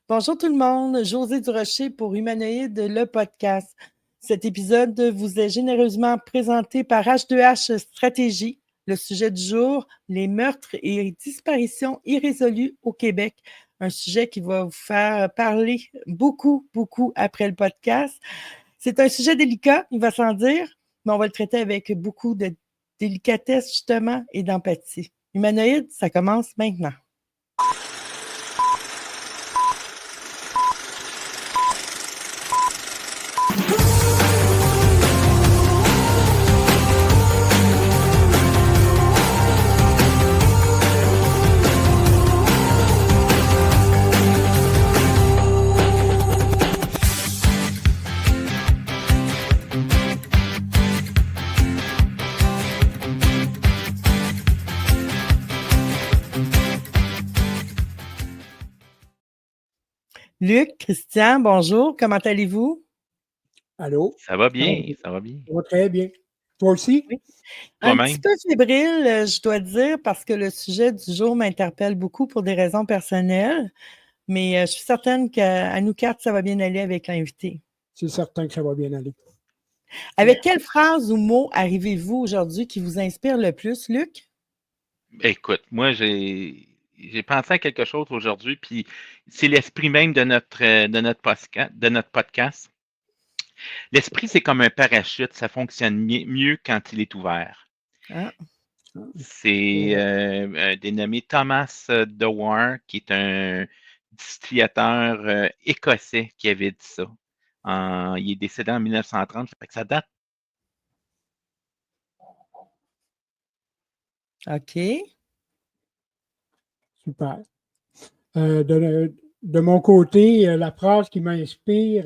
Bonjour tout le monde, Josée Durocher pour Humanoïde, le podcast. Cet épisode vous est généreusement présenté par H2H Stratégie. Le sujet du jour, les meurtres et disparitions irrésolues au Québec. Un sujet qui va vous faire parler beaucoup après le podcast. C'est un sujet délicat, il va sans dire, mais on va le traiter avec beaucoup de délicatesse justement et d'empathie. Humanoïde, ça commence maintenant. Luc, Christian, bonjour, comment allez-vous? Allô? Ça va bien, ça va bien. Ça va très bien. Toi aussi? Oui. Un petit peu fébrile, je dois dire, parce que le sujet du jour m'interpelle beaucoup pour des raisons personnelles, mais je suis certaine qu'à nous quatre, ça va bien aller avec l'invité. C'est certain que ça va bien aller. Avec quelle phrase ou mot arrivez-vous aujourd'hui qui vous inspire le plus, Luc? Écoute, moi, j'ai pensé à quelque chose aujourd'hui, puis c'est l'esprit même de notre podcast. L'esprit, c'est comme un parachute, ça fonctionne mieux quand il est ouvert. Ah. C'est dénommé Thomas Dewar, qui est un distillateur écossais qui avait dit ça. Il est décédé en 1930, ça fait que ça date. OK. Super. De mon côté, la phrase qui m'inspire,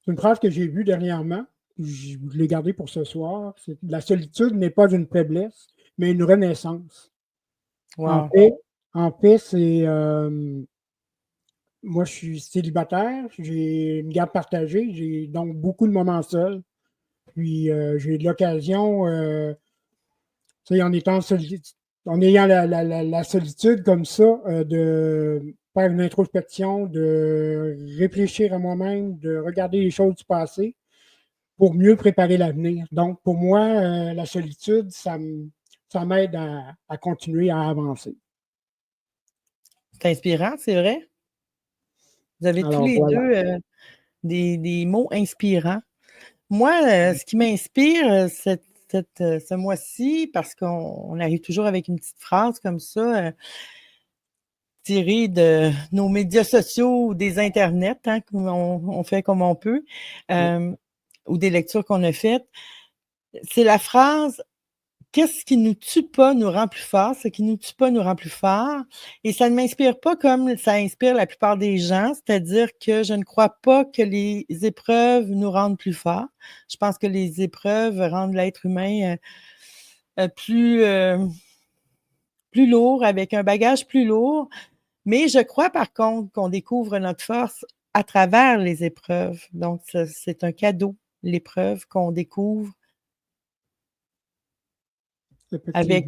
c'est une phrase que j'ai vue dernièrement. Je l'ai gardée pour ce soir. C'est, la solitude n'est pas une faiblesse, mais une renaissance. Wow. En fait, c'est... moi, je suis célibataire, j'ai une garde partagée, j'ai donc beaucoup de moments seuls. Puis, j'ai de l'occasion, en ayant la solitude comme ça, de faire une introspection, de réfléchir à moi-même, de regarder les choses du passé pour mieux préparer l'avenir. Donc, pour moi, la solitude, ça m'aide à continuer à avancer. C'est inspirant, c'est vrai? Vous avez tous les deux des mots inspirants. Moi, ce qui m'inspire ce mois-ci, parce qu'on arrive toujours avec une petite phrase comme ça, tirée de nos médias sociaux ou des internets, hein, on fait comme on peut, ou des lectures qu'on a faites, c'est la phrase qu'est-ce qui nous tue pas nous rend plus forts, ce qui nous tue pas nous rend plus forts. Et ça ne m'inspire pas comme ça inspire la plupart des gens, c'est-à-dire que je ne crois pas que les épreuves nous rendent plus forts. Je pense que les épreuves rendent l'être humain plus lourd, avec un bagage plus lourd. Mais je crois par contre qu'on découvre notre force à travers les épreuves. Donc, c'est un cadeau, l'épreuve qu'on découvre avec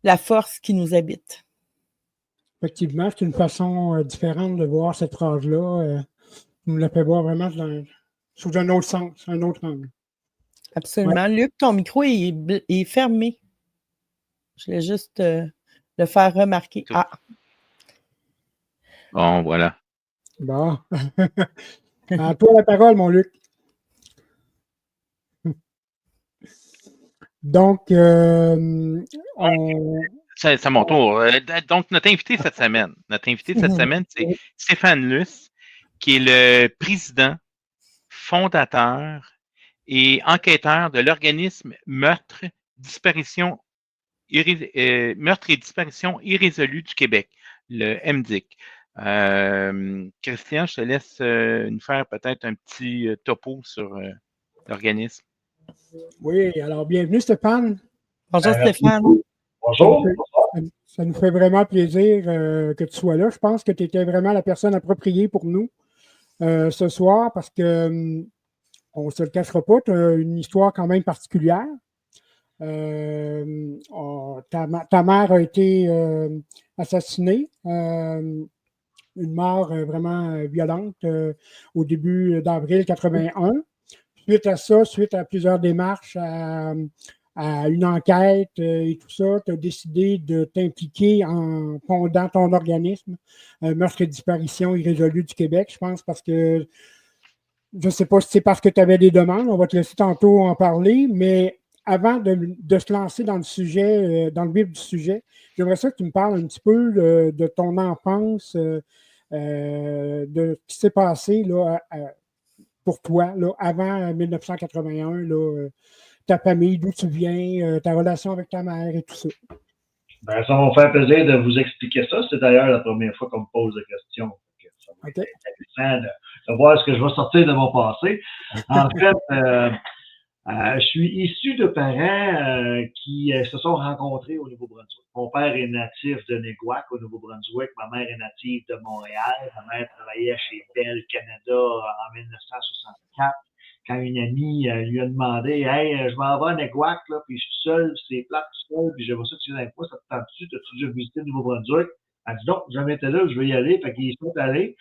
la force qui nous habite. Effectivement, c'est une façon différente de voir cette phrase-là. Nous la fait voir vraiment sous un autre sens, un autre angle. Absolument. Ouais. Luc, ton micro est fermé. Je voulais juste le faire remarquer. Ah. Bon, voilà. Bon. À toi la parole, mon Luc. Donc, c'est mon tour. Donc, notre invité cette semaine, c'est Stéphane Luce, qui est le président, fondateur et enquêteur de l'organisme Meurtre et Disparition irrésolue du Québec, le MDIC. Christian, je te laisse nous faire peut-être un petit topo sur l'organisme. Oui, alors bienvenue Stéphane. Bonjour Stéphane. Bonjour. Ça nous fait vraiment plaisir que tu sois là. Je pense que tu étais vraiment la personne appropriée pour nous ce soir parce que on ne se le cachera pas, tu as une histoire quand même particulière. Ta mère a été assassinée une mort vraiment violente au début d'avril 81. Suite à ça, suite à plusieurs démarches, à une enquête et tout ça, tu as décidé de t'impliquer en fondant ton organisme, Meurtre et disparition irrésolue du Québec, je pense, parce que je ne sais pas si c'est parce que tu avais des demandes, on va te laisser tantôt en parler, mais avant de se lancer dans le sujet, dans le vif du sujet, j'aimerais ça que tu me parles un petit peu de ton enfance, de ce qui s'est passé là, pour toi là, avant 1981, là, ta famille, d'où tu viens, ta relation avec ta mère et tout ça. Ben, ça va me faire plaisir de vous expliquer ça. C'est d'ailleurs la première fois qu'on me pose la question. Ça va être intéressant de voir ce que je vais sortir de mon passé. En fait, je suis issu de parents qui se sont rencontrés au Nouveau-Brunswick. Mon père est natif de Neguac, au Nouveau-Brunswick. Ma mère est native de Montréal. Ma mère travaillait chez Bell Canada en 1964. Quand une amie lui a demandé « Hey, je m'en vais à Neguac, là, puis je suis seul, c'est plate tout seul, puis j'aimerais ça que tu viennes avec moi, ça te tente-tu? T'as-tu déjà visité le Nouveau-Brunswick? » Elle dit « Non, jamais été là, je veux y aller. » Fait qu'ils sont allés.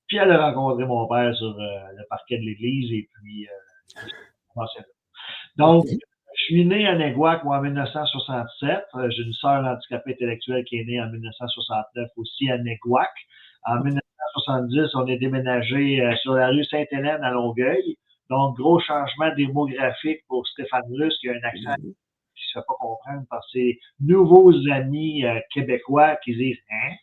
Puis elle a rencontré mon père sur le parquet de l'église, et puis donc, je suis né à Neguac en 1967. J'ai une sœur handicapée intellectuelle qui est née en 1969 aussi à Neguac. En 1970, on est déménagé sur la rue Sainte-Hélène à Longueuil. Donc, gros changement démographique pour Stéphane Luce, qui a un accent qui ne se fait pas comprendre par ses nouveaux amis québécois qui disent « Hein?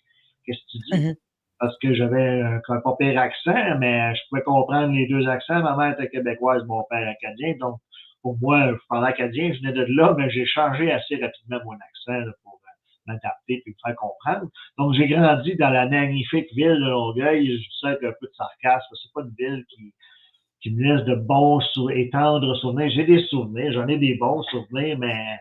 Qu'est-ce que tu dis? » Parce que j'avais un pas pire accent, mais je pouvais comprendre les deux accents. Ma mère était québécoise, mon père acadien. Donc, pour moi, je parlais acadien, je venais de là, mais j'ai changé assez rapidement mon accent là, pour m'adapter et me faire comprendre. Donc, j'ai grandi dans la magnifique ville de Longueuil. Je dis ça avec un peu de sarcasme. C'est pas une ville qui me laisse de bons et tendres souvenirs. J'ai des souvenirs, j'en ai des bons souvenirs, mais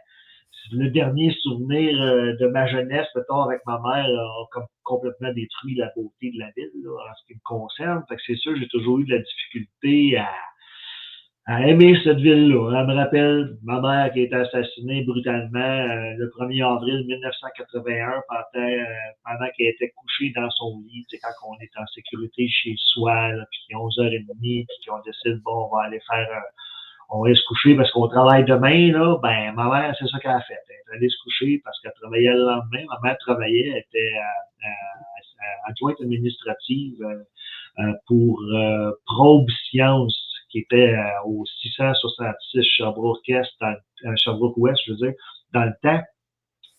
le dernier souvenir de ma jeunesse, mettons, avec ma mère, a complètement détruit la beauté de la ville, là, en ce qui me concerne. Fait que c'est sûr, j'ai toujours eu de la difficulté à aimer cette ville-là. Elle me rappelle ma mère qui a été assassinée brutalement le 1er avril 1981 pendant qu'elle était couchée dans son lit. C'est quand on est en sécurité chez soi, là, puis qu'il est 11h30, puis qu'on décide, bon, on va aller on va aller se coucher parce qu'on travaille demain, là. Ben, ma mère, c'est ça qu'elle a fait. Elle est allée se coucher parce qu'elle travaillait le lendemain. Ma mère travaillait, elle était adjointe administrative pour Probe Science, qui était au 666 Sherbrooke-Ouest, je veux dire, dans le temps.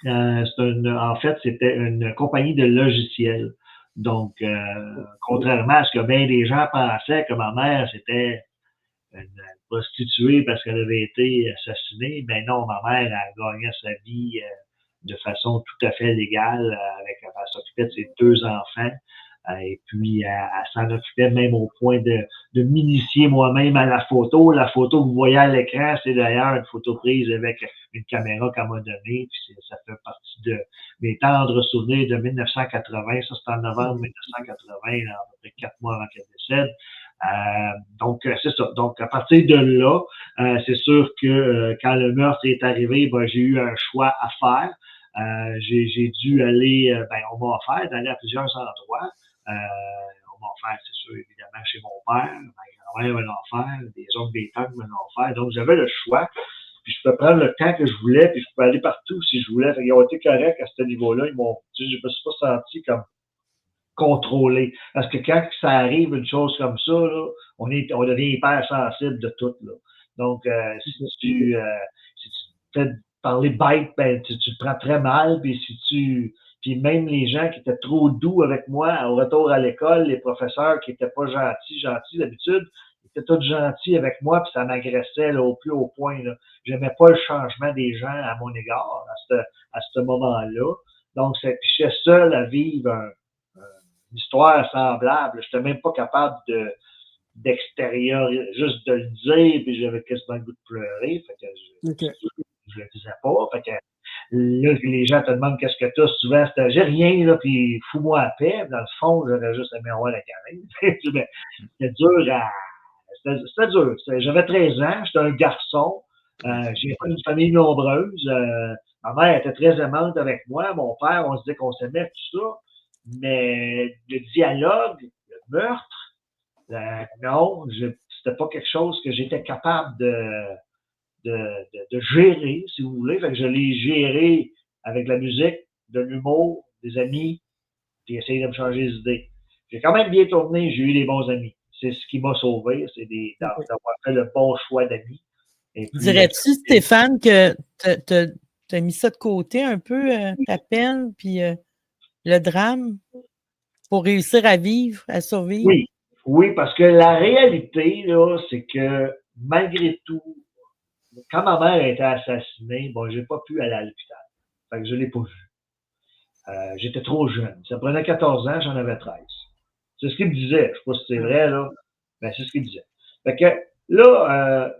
En fait, c'était une compagnie de logiciels. Donc, contrairement à ce que bien des gens pensaient que ma mère, c'était une prostituée parce qu'elle avait été assassinée, ben non, ma mère a gagné sa vie de façon tout à fait légale elle s'occupait de ses 2 enfants. Et puis, elle s'en occupait même au point de m'initier moi-même à la photo. La photo que vous voyez à l'écran, c'est d'ailleurs une photo prise avec une caméra qu'elle m'a donnée. Puis ça fait partie de mes tendres souvenirs de 1980. Ça, c'est en novembre 1980, là, à peu près 4 mois avant qu'elle décède. Donc, c'est ça. Donc, à partir de là, c'est sûr que quand le meurtre est arrivé, ben, j'ai eu un choix à faire. J'ai dû aller, on m'a offert d'aller à plusieurs endroits. On m'a offert, c'est sûr, évidemment, chez mon père. Ma grand-mère me l'a offert, des oncles, des tantes me l'ont offert. Donc, j'avais le choix. Puis, je pouvais prendre le temps que je voulais, puis je pouvais aller partout si je voulais. Ils ont été corrects à ce niveau-là. Je me suis pas senti comme contrôlé. Parce que quand ça arrive, une chose comme ça, là, on devient hyper sensible de tout, là. Donc, si tu te fais parler bête, ben, tu te prends très mal, puis même les gens qui étaient trop doux avec moi au retour à l'école, les professeurs qui étaient pas gentils d'habitude, ils étaient tous gentils avec moi, puis ça m'agressait là, au plus haut point, là. J'aimais pas le changement des gens à mon égard à ce moment-là. Donc, j'étais seul à vivre une histoire semblable. Je n'étais même pas capable d'extérieur, juste de le dire, puis j'avais quasiment le goût de pleurer. Fait que je le disais pas. Fait que là, les gens te demandent qu'est-ce que tu as souvent, c'était j'ai rien, là, puis fous-moi à paix. Dans le fond, j'aurais juste aimé avoir la carrière. C'était dur c'était dur. J'avais 13 ans, j'étais un garçon. J'ai pas une famille nombreuse. Ma mère était très aimante avec moi. Mon père, on se disait qu'on s'aimait, tout ça. Mais le dialogue, le meurtre, non, c'était pas quelque chose que j'étais capable de gérer, si vous voulez. Fait que je l'ai géré avec la musique, de l'humour, des amis, puis essayer de me changer les idées. J'ai quand même bien tourné, j'ai eu des bons amis. C'est ce qui m'a sauvé, c'est d'avoir fait le bon choix d'amis. Dirais-tu, Stéphane, que tu as mis ça de côté un peu, ta peine, puis le drame, pour réussir à vivre, à survivre? Oui, parce que la réalité, là, c'est que malgré tout, quand ma mère a été assassinée, bon, j'ai pas pu aller à l'hôpital. Fait que je l'ai pas vu. J'étais trop jeune. Ça prenait 14 ans, j'en avais 13. C'est ce qu'il me disait. Je sais pas si c'est vrai, là. Mais c'est ce qu'il me disait. Fait que là,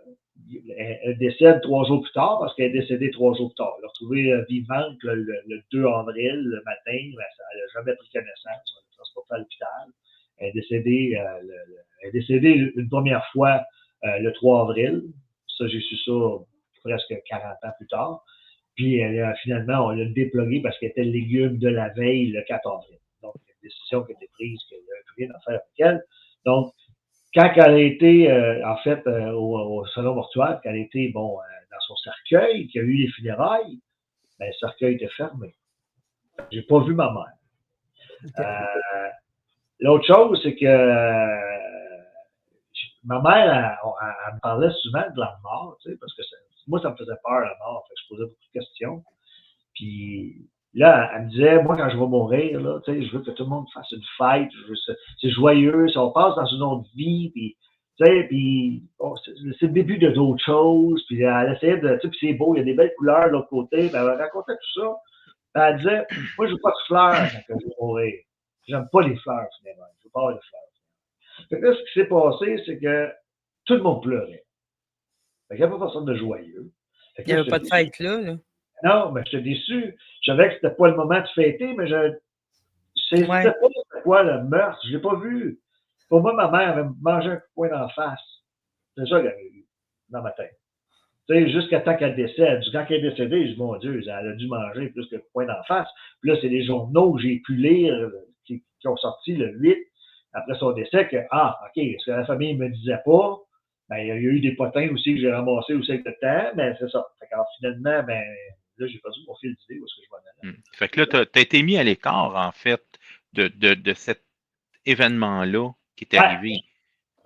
elle décède 3 jours plus tard, parce qu'elle est décédée 3 jours plus tard. Elle l'a retrouvée vivante le 2 avril, le matin. Elle n'a jamais pris connaissance. On l'a transportée à l'hôpital. Elle est décédée une première fois le 3 avril. Ça, j'ai su ça presque 40 ans plus tard. Puis finalement, on l'a déplogué parce qu'elle était le légume de la veille, le 4 avril. Donc, il y a une décision qui a été prise qu'il n'y avait plus rien à faire avec elle. Donc, quand elle a été, en fait, au salon mortuaire, qu'elle a été, dans son cercueil, qu'il y a eu les funérailles, ben, le cercueil était fermé. J'ai pas vu ma mère. L'autre chose, c'est que ma mère, elle me parlait souvent de la mort, tu sais, parce que moi, ça me faisait peur, la mort. Fait que je posais beaucoup de questions. Puis là, elle me disait, moi, quand je vais mourir, là, tu sais, je veux que tout le monde fasse une fête. C'est joyeux, ça, on passe dans une autre vie. Puis, tu sais, puis c'est le début de d'autres choses. Puis elle essayait de, tu sais, puis c'est beau, il y a des belles couleurs de l'autre côté. Ben, elle racontait tout ça. Puis elle disait, moi, je veux pas de fleurs quand je vais mourir. J'aime pas les fleurs, finalement. Je veux pas avoir de fleurs. Fait que là, ce qui s'est passé, c'est que tout le monde pleurait. Fait qu'il n'y avait pas personne de joyeux. Il n'y avait pas de fête là. Non, mais j'étais déçu. Je savais que c'était pas le moment de fêter, mais je sais pas c'était quoi le meurtre. Je l'ai pas vu. Pour moi, ma mère avait mangé un coup de poing dans la face. C'est ça qu'elle avait eu dans ma tête. Tu sais, jusqu'à temps qu'elle décède. Quand elle est décédée, je dis, mon Dieu, elle a dû manger plus que coup de poing dans la face. Puis là, c'est les journaux que j'ai pu lire qui ont sorti le 8 après son décès que, OK, ce que la famille ne me disait pas, ben, il y a eu des potins aussi que j'ai ramassés aussi avec le temps, mais c'est ça. Fait qu'alors, finalement, ben, là, j'ai perdu mon fil d'idée où est-ce que je vais aller. Fait que là, tu as été mis à l'écart, en fait, de cet événement-là qui est arrivé.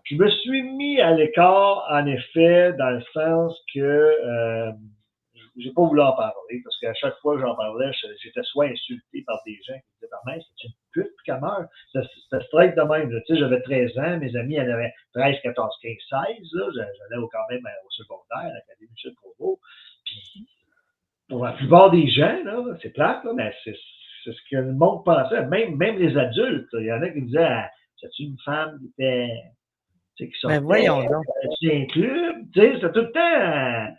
Je me suis mis à l'écart, en effet, dans le sens que j'ai pas voulu en parler, parce qu'à chaque fois que j'en parlais, j'étais soit insulté par des gens qui disaient, ta mère, c'est une pute qu'elle meurt. C'était straight de même. Tu sais, j'avais 13 ans, mes amis en avaient 13, 14, 15, 16. Là, j'allais quand même au secondaire, à l'Académie Michel Provost. Puis, pour la plupart des gens, là, c'est plate, là, mais c'est ce que le monde pensait. Même les adultes, il y en a qui me disaient, c'est-tu une femme qui était... Tu sais, qui sortait, voyons donc. un club, tu sais, c'était tout le temps...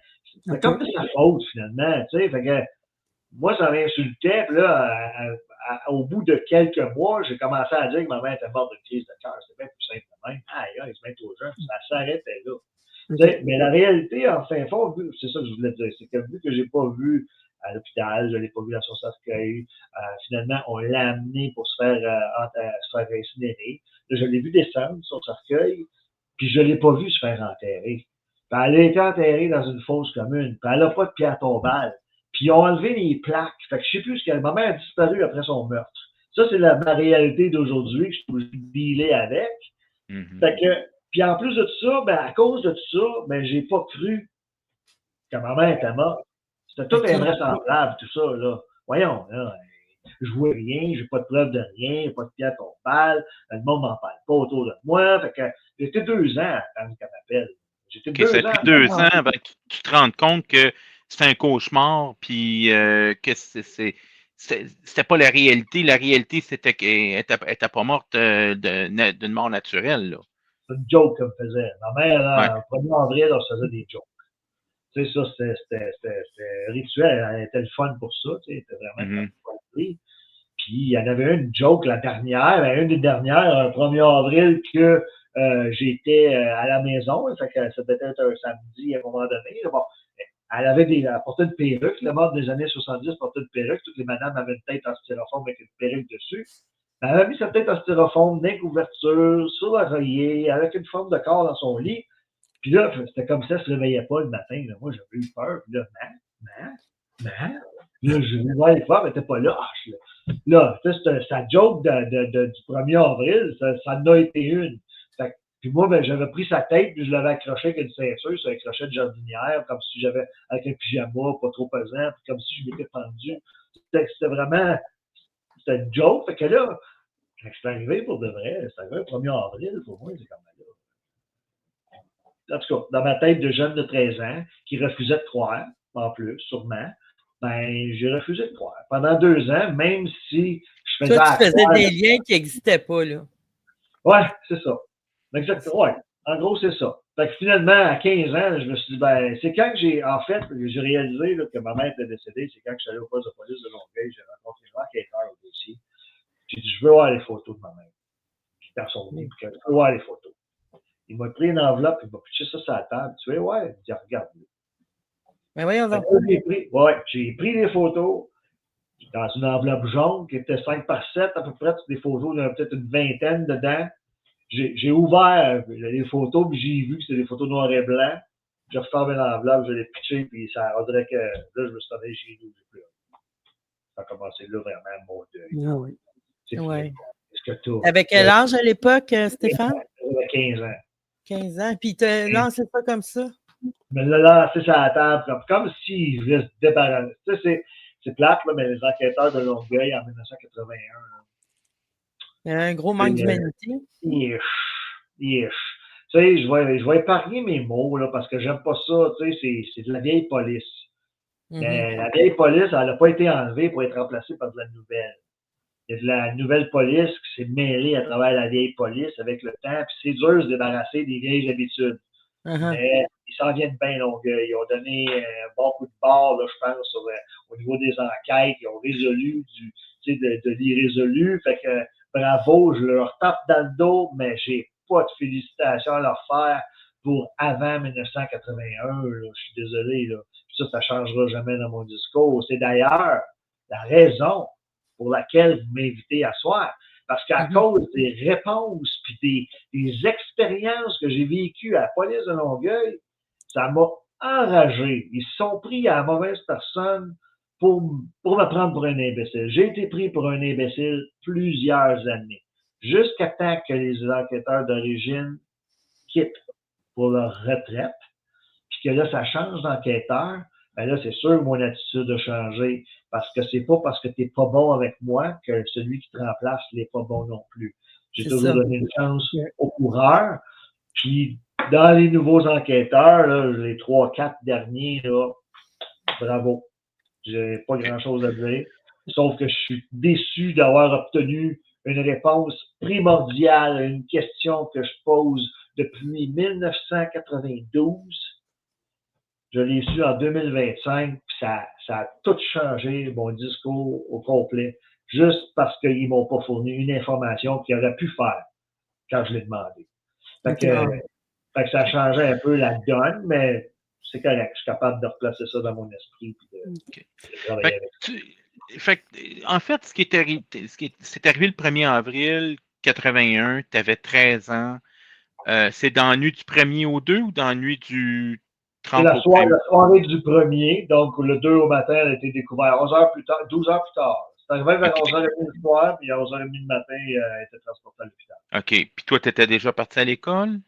C'est comme de sa faute, finalement, tu sais. Fait que moi, ça m'insultait, puis là, au bout de quelques mois, j'ai commencé à dire que ma mère était morte d'une crise de cœur. C'était bien plus simple de même. Aïe, c'est bien trop jeune, ça s'arrêtait là. Okay. Mais la réalité, en fin de compte, c'est ça que je voulais dire, c'est que vu que j'ai pas vu à l'hôpital, je l'ai pas vu dans son cercueil, finalement, on l'a amené pour se faire incinérer. Là, je l'ai vu descendre, son cercueil, puis je l'ai pas vu se faire enterrer. Puis elle a été enterrée dans une fosse commune, puis elle n'a pas de pierre tombale. Puis ils ont enlevé les plaques. Fait que je sais plus ce qu'elle... Ma mère a disparu après son meurtre. Ça, c'est ma réalité d'aujourd'hui que je peux dealer avec. Mm-hmm. Fait que, puis en plus de tout ça, ben, à cause de tout ça, ben, j'ai pas cru que ma mère était morte. C'était tout invraisemblable, tout ça, là. Voyons, là. Je vois rien, j'ai pas de preuve de rien, pas de pierre tombale, le monde m'en parle pas autour de moi. Fait que j'étais 2 ans à attendre qu'elle m'appelle. J'étais 2 ans. Ça fait 2 ans avant que tu te rendes compte que c'est un cauchemar, puis que c'était pas la réalité. La réalité, c'était qu'elle n'était pas morte d'une mort naturelle. Là. C'est une joke qu'elle me faisait. Ma mère, là, au 1er avril, elle se faisait des jokes. Tu sais, ça, c'était rituel. Elle était le fun pour ça. Tu sais, elle était vraiment Puis, il y en avait une joke, la dernière, une des dernières, le 1er avril, que j'étais à la maison. Fait que ça devait être un samedi à un moment donné. Bon, elle portait une perruque. La mode des années 70 portait une perruque. Toutes les madames avaient une tête en styrofoam avec une perruque dessus. Elle avait mis sa tête en styrofoam, dans les couvertures, sur l'oreiller, avec une forme de corps dans son lit. Puis là, c'était comme ça, elle se réveillait pas le matin. Là. Moi, j'avais eu peur. Puis là, maman. Puis là, je lui voir les femmes, elle n'était pas là. Là, c'était sa joke du 1er avril, ça en a été une. Puis moi, ben, j'avais pris sa tête, puis je l'avais accroché avec une ceinture, sur un crochet de jardinière, comme si j'avais, avec un pyjama pas trop pesant, puis comme si je m'étais pendu. C'était vraiment, c'était une joke. Fait que là, quand c'est arrivé pour de vrai, c'est arrivé le 1er avril, pour moi, c'est comme là. En tout cas, dans ma tête de jeune de 13 ans, qui refusait de croire, en plus, sûrement, ben, j'ai refusé de croire. Pendant 2 ans, même si je faisais. Toi, tu faisais des liens qui n'existaient pas, là. Ouais, c'est ça. Exactement. Ouais. En gros, c'est ça. Fait que finalement, à 15 ans, je me suis dit, ben, c'est quand que j'ai réalisé là, que ma mère était décédée, c'est quand que je suis allé au poste de police de Longueuil, j'ai rencontré l'enquêteur au dossier. J'ai dit, je veux voir les photos de ma mère. Qui est dans son lit, puis je veux voir les photos. Il m'a pris une enveloppe, il m'a pitché ça sur la table. Tu veux, ouais, il dit, regarde-le. Ben voyons donc. J'ai pris les photos dans une enveloppe jaune qui était 5 par 7 à peu près, des photos, il y en a peut-être une vingtaine dedans. J'ai ouvert les photos, puis j'ai vu que c'était des photos noir et blanc. J'ai refermé l'enveloppe, je l'ai pitché, puis ça on dirait que là, je me suis donné chez nous. Ça a commencé là vraiment mon deuil. Ah oui. C'est ouais. Est-ce que tu Avec quel âge à l'époque, Stéphane? J'avais 15 ans. 15 ans. Puis tu te lancé pas comme ça? Mais là, lancé sur la table, comme s'il voulait se débarrasser. Tu sais, c'est plate, là, mais les enquêteurs de Longueuil en 1981. Il y a un gros manque d'humanité. Tu sais, je vais épargner mes mots, là, parce que j'aime pas ça. Tu sais, c'est de la vieille police. Mais la vieille police, elle n'a pas été enlevée pour être remplacée par de la nouvelle. Il y a de la nouvelle police qui s'est mêlée à travers la vieille police avec le temps, puis c'est dur de se débarrasser des vieilles habitudes. Mais ils s'en viennent bien Longueuil. Ils ont donné un bon coup de barre, là, je pense, au niveau des enquêtes. Ils ont résolu de l'irrésolu. Fait que bravo, je leur tape dans le dos, mais j'ai pas de félicitations à leur faire pour avant 1981. Là. Je suis désolé. Là. Ça changera jamais dans mon discours. C'est d'ailleurs la raison pour laquelle vous m'invitez à soir. Parce qu'à cause des réponses puis des expériences que j'ai vécues à la police de Longueuil, ça m'a enragé. Ils se sont pris à la mauvaise personne pour me prendre pour un imbécile. J'ai été pris pour un imbécile plusieurs années, jusqu'à temps que les enquêteurs d'origine quittent pour leur retraite, puis que là, ça change d'enquêteur. Ben là, c'est sûr que mon attitude a changé parce que c'est pas parce que tu n'es pas bon avec moi que celui qui te remplace n'est pas bon non plus. J'ai toujours donné une chance aux coureurs. Puis, dans les nouveaux enquêteurs, là, les 3-4 derniers, là, bravo. J'ai pas grand-chose à dire. Sauf que je suis déçu d'avoir obtenu une réponse primordiale à une question que je pose depuis 1992. Je l'ai su en 2025, puis ça a tout changé, mon discours au complet, juste parce qu'ils ne m'ont pas fourni une information qu'ils auraient pu faire quand je l'ai demandé. Fait que ça a changé un peu la donne, mais c'est correct. Je suis capable de replacer ça dans mon esprit et de travailler avec. En fait, ce qui est arrivé le 1er avril 81, tu avais 13 ans. C'est dans la nuit du 1er au 2 ou dans la nuit du 30 au 1er? La soirée du 1er, donc le 2 au matin, elle a été découverte 11 heures plus tard, 12 heures plus tard. C'est arrivé vers 11h30 le soir, puis à 11h30 le matin, elle était transportée à l'hôpital. OK. Puis toi, tu étais déjà parti à l'école?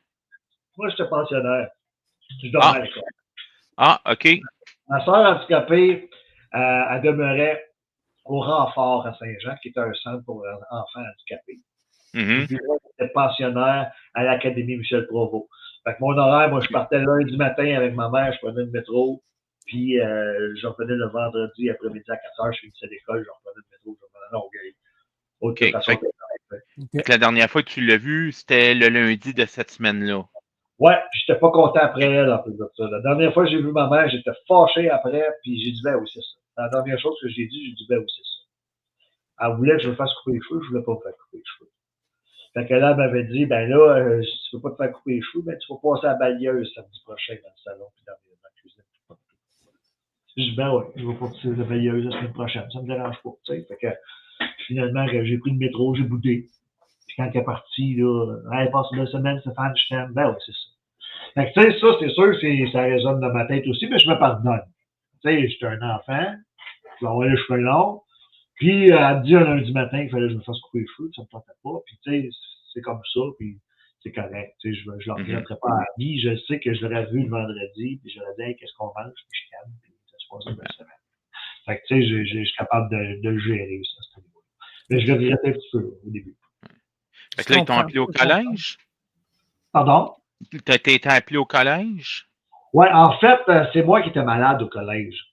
Moi, j'étais pensionnaire. Je dormais à l'école. Ah, OK. Ma soeur handicapée, elle demeurait au Renfort à Saint-Jean, qui est un centre pour enfants handicapés. Puis moi, j'étais pensionnaire à l'Académie Michel Provost. Fait que mon horaire, moi, je partais lundi matin avec ma mère, je prenais le métro, puis je revenais le vendredi après-midi à 4h, je finissais l'école, je reprenais le métro, je revenais à Longueuil. Fait que la dernière fois que tu l'as vu, c'était le lundi de cette semaine-là. Ouais, puis j'étais pas content après elle en plus de ça. La dernière fois que j'ai vu ma mère, j'étais fâché après, puis j'ai dit, ben oui, c'est ça. La dernière chose que j'ai dit, ben oui, c'est ça. Elle voulait que je me fasse couper les cheveux, je voulais pas me faire couper les cheveux. Fait que là, elle m'avait dit, ben là, si tu veux pas te faire couper les cheveux, ben tu vas passer à la balieuse samedi prochain dans le salon, puis dans la cuisine. J'ai dit, ben ouais, je vais passer la balieuse la semaine prochaine, ça me dérange pas, tu sais. Fait que finalement, j'ai pris le métro, j'ai boudé. Puis quand elle est partie, là, hey, passe une belle semaine, Stéphane, je t'aime. Ben oui, c'est ça. Fait que, tu sais, ça, c'est sûr que ça résonne dans ma tête aussi, mais je me pardonne. Tu sais, j'étais un enfant, je vais avoir les cheveux longs, puis elle me dit un lundi matin qu'il fallait que je me fasse couper les cheveux, ça me tentait pas, puis tu sais, c'est comme ça, puis c'est correct. Tu sais, je le regretterai pas à la vie. Je sais que je l'aurais vu le vendredi, puis je l'aurais dit, hey, qu'est-ce qu'on mange, puis je calme, puis ça se passe une belle semaine. Fait que, tu sais, je suis capable de le gérer, ça, à ce niveau-là. Mais je le regrettais un petit peu au début. Fait que là, ils t'ont appelé au collège? Pardon? T'as été appelé au collège? Ouais, en fait, c'est moi qui étais malade au collège.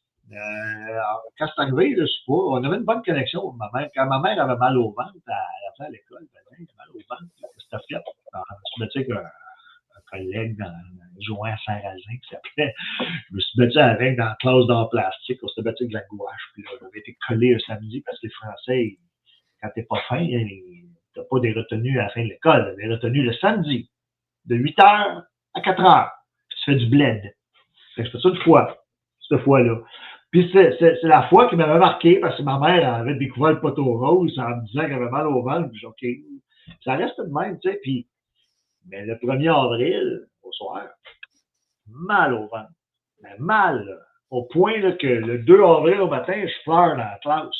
Quand c'est arrivé, je sais pas, on avait une bonne connexion avec ma mère. Quand ma mère avait mal au ventre, elle fait à l'école, elle avait mal au ventre, c'était fait. Je me disais qu'un collègue jouant à Saint-Razin qui s'appelait, je me suis battu avec dans la classe d'art plastique, on s'était battu avec de la gouache, puis là, j'avais été collé un samedi parce que les Français, quand t'es pas fin, t'as pas des retenues à la fin de l'école, des retenues le samedi, de 8h à 4h, puis tu fais du bled. Fait que je fais ça une fois, cette fois-là. Puis c'est la fois qui m'avait marqué parce que ma mère avait découvert le poteau rose en me disant qu'elle avait mal au ventre. Puis j'ai dit, OK, ça reste de même, tu sais. Puis, mais le 1er avril, au soir, mal au ventre. Mais mal, là, au point là, que le 2 avril au matin, je pleure dans la classe.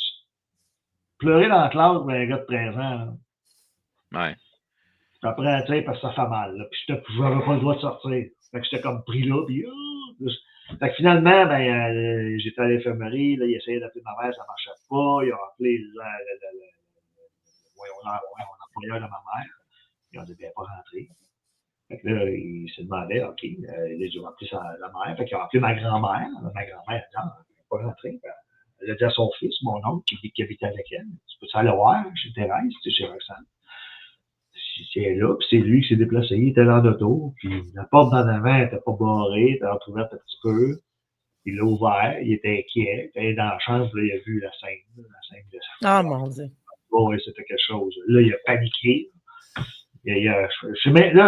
Pleurer dans la classe pour un gars de 13 ans. Là. Ouais. Puis après, tu sais, parce que ça fait mal. Là. Puis je n'avais pas le droit de sortir. Fait que j'étais comme pris là, puis fait que finalement, ben, j'étais à l'infirmerie, là, ils essayaient d'appeler ma mère, ça ne marchait pas. Ils ont appelé l'employeur de ma mère. Ils ont dit, ben, pas rentré. Fait que là, ils se demandaient, OK, ils ont appelé la mère. Fait qu'ils ont appelé ma grand-mère. Ma grand-mère, non, elle n'est pas rentrée. Elle a dit à son fils, mon oncle, qui habitait avec elle, tu peux aller voir chez Thérèse, chez Roxane. C'est là, puis c'est lui qui s'est déplacé, il était dans l'auto, puis la porte d'en avant n'était pas barrée, elle était entrouverte un petit peu. Il l'a ouvert, il était inquiet. Il est dans la chambre, là, il a vu la scène de Ah, mon Dieu. Oh, oui, c'était quelque chose. Là, il a paniqué. Là,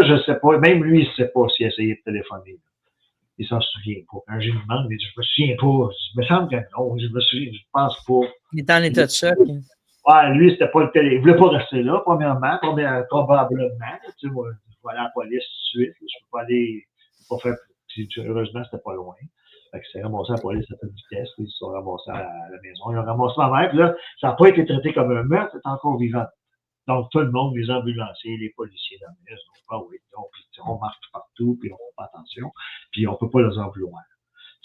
je sais pas, même lui, il ne sait pas s'il a essayé de téléphoner. Il s'en souvient pas. Quand je lui demande, il dit, je me souviens pas. Il me semble que non, je me souviens, je pense pas. Il est en état de choc. Ouais, lui, c'était pas le télé. Il voulait pas rester là, probablement, probablement. Tu sais, moi, je vais aller à la police tout de suite. Je peux pas aller, pas faire, puis, heureusement, c'était pas loin. Fait que c'est ramassé à la police à toute vitesse, ils se sont ramassés à la maison. Ils ont ramassé ma mère, puis là, ça n'a pas été traité comme un meurtre, c'est encore vivant. Donc, tout le monde, les ambulanciers, les policiers dans la maison, ah oui, on marche partout, puis on fait pas attention, puis on peut pas les en vouloir.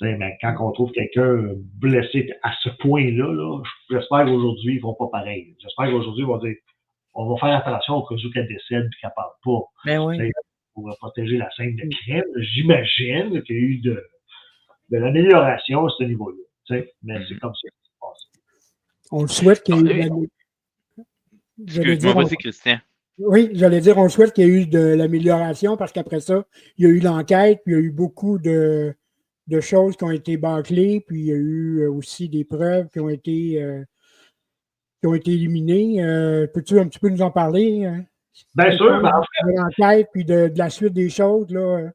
Mais quand on trouve quelqu'un blessé à ce point-là, là, j'espère qu'aujourd'hui, ils vont pas pareil. J'espère qu'aujourd'hui, ils vont dire, on va faire attention au cas où qu'elle décède et qu'elle parle pas. Ben oui. Pour protéger la scène de crime. J'imagine qu'il y a eu de l'amélioration à ce niveau-là. Mais c'est comme ça qui se passe. On le souhaite qu'il y ait eu Excuse-moi, vas-y, Christian. Oui, j'allais dire, on souhaite qu'il y ait eu de l'amélioration parce qu'après ça, il y a eu l'enquête, puis il y a eu beaucoup de choses qui ont été bâclées, puis il y a eu aussi des preuves qui ont été éliminées. Peux-tu un petit peu nous en parler? Bien sûr, mais en fait. De l'enquête, puis de la suite des choses, là.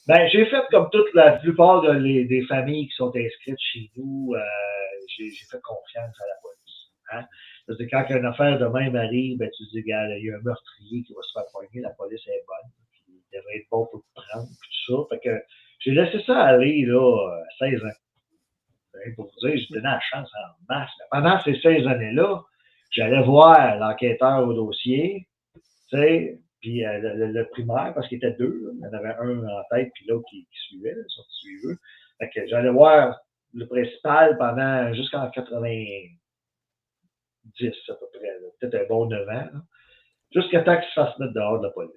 Ben, j'ai fait comme toute la plupart des familles qui sont inscrites chez nous, j'ai fait confiance à la police. Hein? Parce que quand une affaire de même arrive, ben, tu te dis, regarde, il y a un meurtrier qui va se faire poigner, la police est bonne, puis il devrait être bon pour te prendre, puis tout ça. Fait que j'ai laissé ça aller, là, à 16 ans. Pour vous dire, j'ai donné la chance en masse. Pendant ces 16 années-là, j'allais voir l'enquêteur au dossier, tu sais, puis le primaire, parce qu'il était deux, là, il y en avait un en tête, puis l'autre qui suivait, le sorti suiveux. Fait que j'allais voir le principal pendant jusqu'en 90 à peu près, peut-être un bon 9 ans, là, jusqu'à temps qu'il se fasse mettre dehors de la police.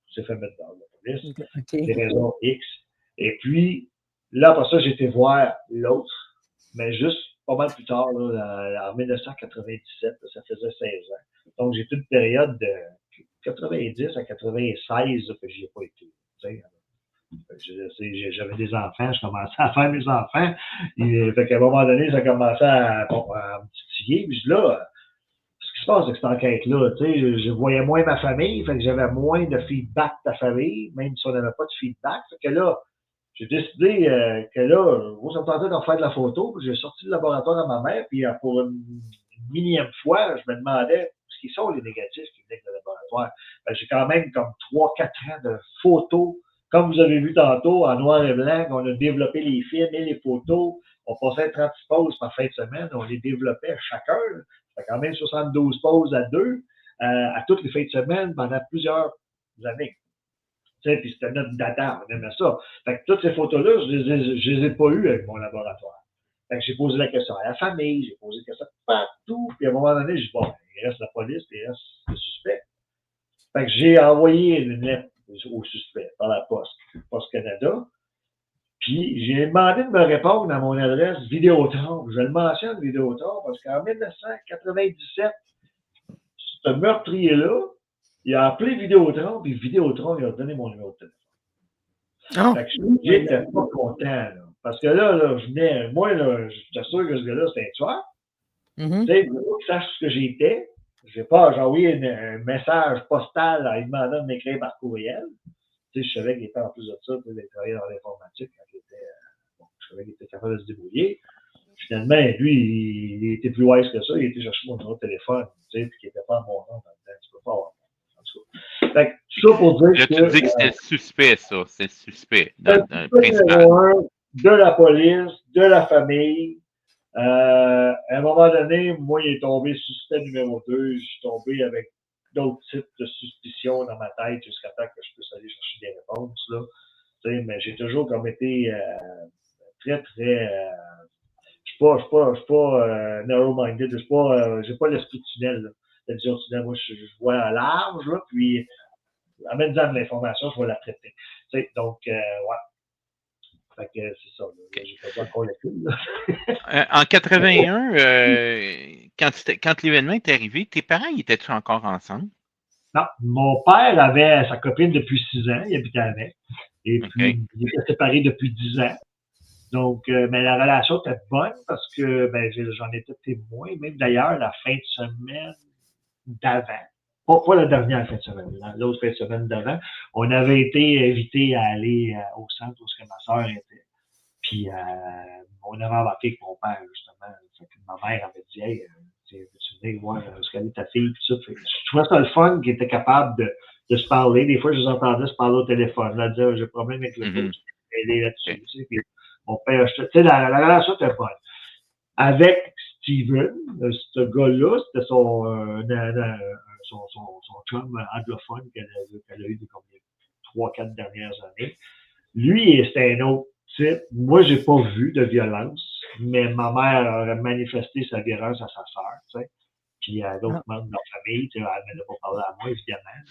Il s'est fait mettre dehors de la police, Okay. des raisons X. Et puis, là, après ça, j'ai été voir l'autre, mais juste pas mal plus tard, là, en 1997, là, ça faisait 16 ans. Donc, j'ai toute une période de 90 à 96 là, que j'y ai pas été. J'avais des enfants, je commençais à faire mes enfants. Fait qu'à un moment donné, ça commençait à me titiller. Puis là, ce qui se passe avec cette enquête-là, je voyais moins ma famille, fait que j'avais moins de feedback de ta famille, même si on n'avait pas de feedback. Fait que là, j'ai décidé que là, moi, ça me tentait d'en faire de la photo. J'ai sorti le laboratoire à ma mère, puis pour une millième fois, je me demandais ce qu'ils sont les négatifs qui venaient avec le laboratoire. Ben, j'ai quand même comme 3-4 ans de photos. Comme vous avez vu tantôt, en noir et blanc, on a développé les films et les photos. On passait 36 pauses par fin de semaine. On les développait chacun. Ça fait quand même 72 pauses à deux, à toutes les fins de semaine pendant plusieurs années. Tu sais, puis c'était notre data, on aimait ça. Fait que toutes ces photos-là, je les ai pas eues avec mon laboratoire. Fait que j'ai posé la question à la famille, j'ai posé la question partout, puis à un moment donné, j'ai dit, bon, il reste la police, puis il reste le suspect. Fait que j'ai envoyé une lettre au suspect par la Poste Canada, puis j'ai demandé de me répondre à mon adresse Vidéotron. Je le mentionne, Vidéotron, parce qu'en 1997, ce meurtrier-là, il a appelé Vidéotron, puis Vidéotron, il a donné mon numéro de téléphone. Oh. Fait que j'étais pas content, là. Parce que là, je venais, moi, là, j'étais sûr que ce gars-là, c'était un tueur. Tu sais, pour qu'il sache ce que j'étais, j'ai envoyé un message postal en lui demandant de m'écrire par courriel. Tu sais, je savais qu'il était en plus de ça, il travaillait dans l'informatique quand il était, je savais qu'il était capable de se débrouiller. Finalement, lui, il était plus wise que ça, il était chercher mon numéro de téléphone, tu sais, puis qu'il n'était pas à mon nom là-dedans, tu peux pas avoir. Fait que, ça pour dire là, que. Tu dis que c'était suspect, ça. C'est suspect. Le Principal. de la police, de la famille. À un moment donné, moi, il est tombé suspect numéro 2. Je suis tombé avec d'autres types de suspicions dans ma tête jusqu'à temps que je puisse aller chercher des réponses. Là. Mais j'ai toujours comme été très, très. Je ne suis pas narrow-minded. J'ai pas l'esprit tunnel. Là. La vision tunnel, moi, je vois à large, là, puis amène-en de l'information, je vais la traiter. T'sais, donc, ouais. Fait que c'est ça. Okay. J'ai pas encore le film. En 81, quand l'événement est arrivé, tes parents, étaient-tu encore ensemble? Non. Mon père avait sa copine depuis 6 ans. Il habitait avec. Et puis, il était séparé depuis 10 ans. Donc, mais la relation était bonne parce que ben, j'en étais témoin. Même d'ailleurs, la fin de semaine d'avant, pas la dernière fin de semaine, l'autre fin de semaine d'avant, on avait été invités à aller au centre où ma soeur était. Puis, on avait embarqué avec mon père, justement. Fait que ma mère avait dit, hey, tu venir voir ce qu'elle est ta fille, puis ça. Fait, je trouvais ça le fun qu'ils étaient capables de se parler. Des fois, je les entendais se parler au téléphone. Là, dire, j'ai un problème avec le foot, je vais aider là-dessus. Tu sais, puis mon père, tu sais, la relation était bonne. Avec Steven, ce gars-là, c'était son chum anglophone qu'elle a eu depuis 3-4 dernières années. Lui, c'était un autre type. Moi, j'ai pas vu de violence, mais ma mère aurait manifesté sa violence à sa sœur, tu sais. Puis à d'autres membres de leur famille, tu sais, elle ne m'a pas parlé à moi, évidemment.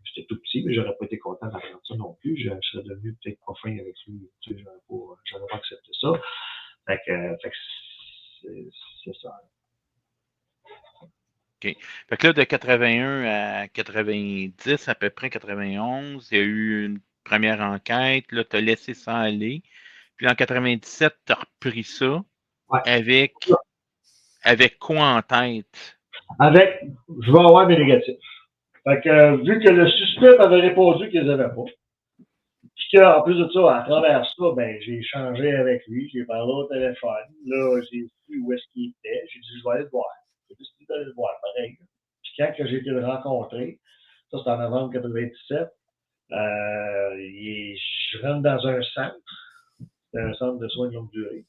J'étais tout petit, mais j'aurais pas été content d'apprendre ça non plus. Je serais devenu peut-être pas fin avec lui. Tu sais, j'aurais pas accepté ça. Fait que c'est ça. OK. Fait que là, de 81 à 90, à peu près 91, il y a eu une première enquête. Là, tu as laissé ça aller. Puis en 97, tu as repris ça. Ouais. Avec quoi en tête? Je vais avoir mes négatifs. Fait que, vu que le suspect m'avait répondu qu'ils n'avaient pas, puis qu'en plus de ça, à travers ça, ben, j'ai échangé avec lui, j'ai parlé au téléphone. Là, j'ai vu où est-ce qu'il était. J'ai dit, je vais aller le voir. J'ai décidé d'aller le voir, pareil. Puis quand j'ai été le rencontrer, ça c'était en novembre 97, je rentre dans un centre de soins de longue durée.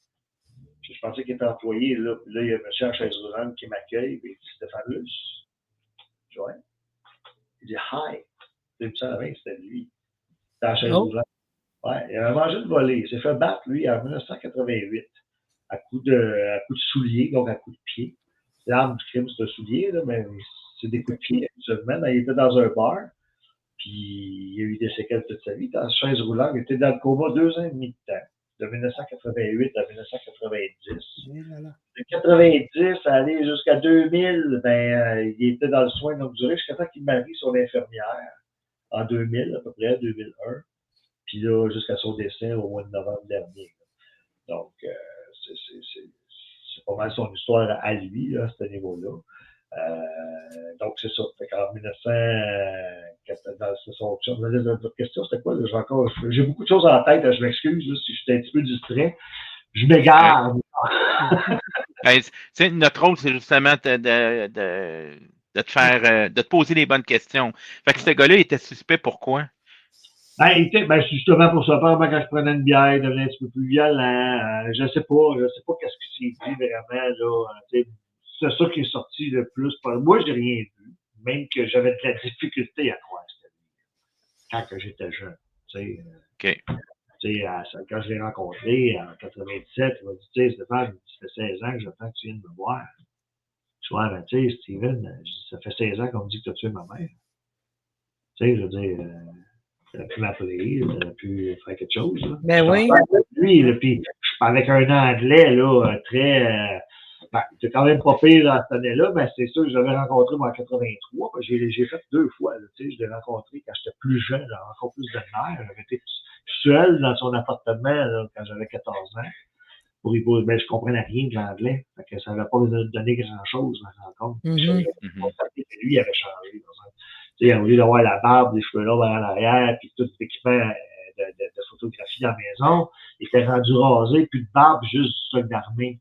Puis je pensais qu'il était employé. Là, il y a un monsieur en chaise roulante qui m'accueille, puis il dit, Stéphane Luce. Je dis, ouais. Il dit, hi. C'est ça, c'était lui. C'était en chaise roulante. Ouais, il avait mangé de volée. Il s'est fait battre, lui, en 1988, à coups de soulier, donc à coups de pied. L'arme du crime, c'est un soulier, là, mais c'est des coups de pied, actuellement. Il était dans un bar, puis il a eu des séquelles toute sa vie. Dans la chaise roulante, il était dans le coma 2 ans et demi de temps, de 1988 à 1990. De 90 à aller jusqu'à 2000, ben, il était dans le soin de longue durée jusqu'à temps qu'il marie son infirmière en 2000, à peu près, 2001. Puis là, jusqu'à son décès au mois de novembre dernier. Là. Donc, c'est pas mal son histoire à lui, là, à ce niveau-là. Donc, c'est ça. Fait qu'en 1900, votre question, c'était quoi? J'ai beaucoup de choses en tête, là, je m'excuse là, si je suis un petit peu distrait. Je m'égare de Notre rôle, c'est justement de te faire, de te poser les bonnes questions. Fait que ce gars-là était suspect pourquoi? Justement pour ça, quand je prenais une bière, il devenait un petit peu plus violent. Je sais pas qu'est-ce qui s'est dit vraiment, là. C'est ça qui est sorti le plus. Moi, j'ai rien vu. Même que j'avais de la difficulté à croire que c'était lui. Quand j'étais jeune. OK. Quand je l'ai rencontré en 97, il m'a dit, Stéphane, ça fait 16 ans que j'attends que tu viennes me voir. Je dis, ouais, Steven, ça fait 16 ans qu'on me dit que tu as tué ma mère. Je veux dire, tu aurais pu m'appeler, tu aurais pu faire quelque chose. Là. Ben oui. Lui, là, puis avec un anglais là, très. C'est quand même pas pire dans cette année-là, mais c'est sûr que je l'avais rencontré moi en 83. J'ai fait 2 fois. Là, je l'ai rencontré quand j'étais plus jeune, encore plus de mère. J'avais été seul dans son appartement là, quand j'avais 14 ans. Ben, je comprenais rien de l'anglais. Ça n'avait pas donné grand-chose, la rencontre. Mm-hmm. Lui, il avait changé. Au lieu d'avoir la barbe, les cheveux longs en arrière, puis tout l'équipement de photographie dans la maison, il était rendu rasé, plus de barbe, juste du stock d'armée.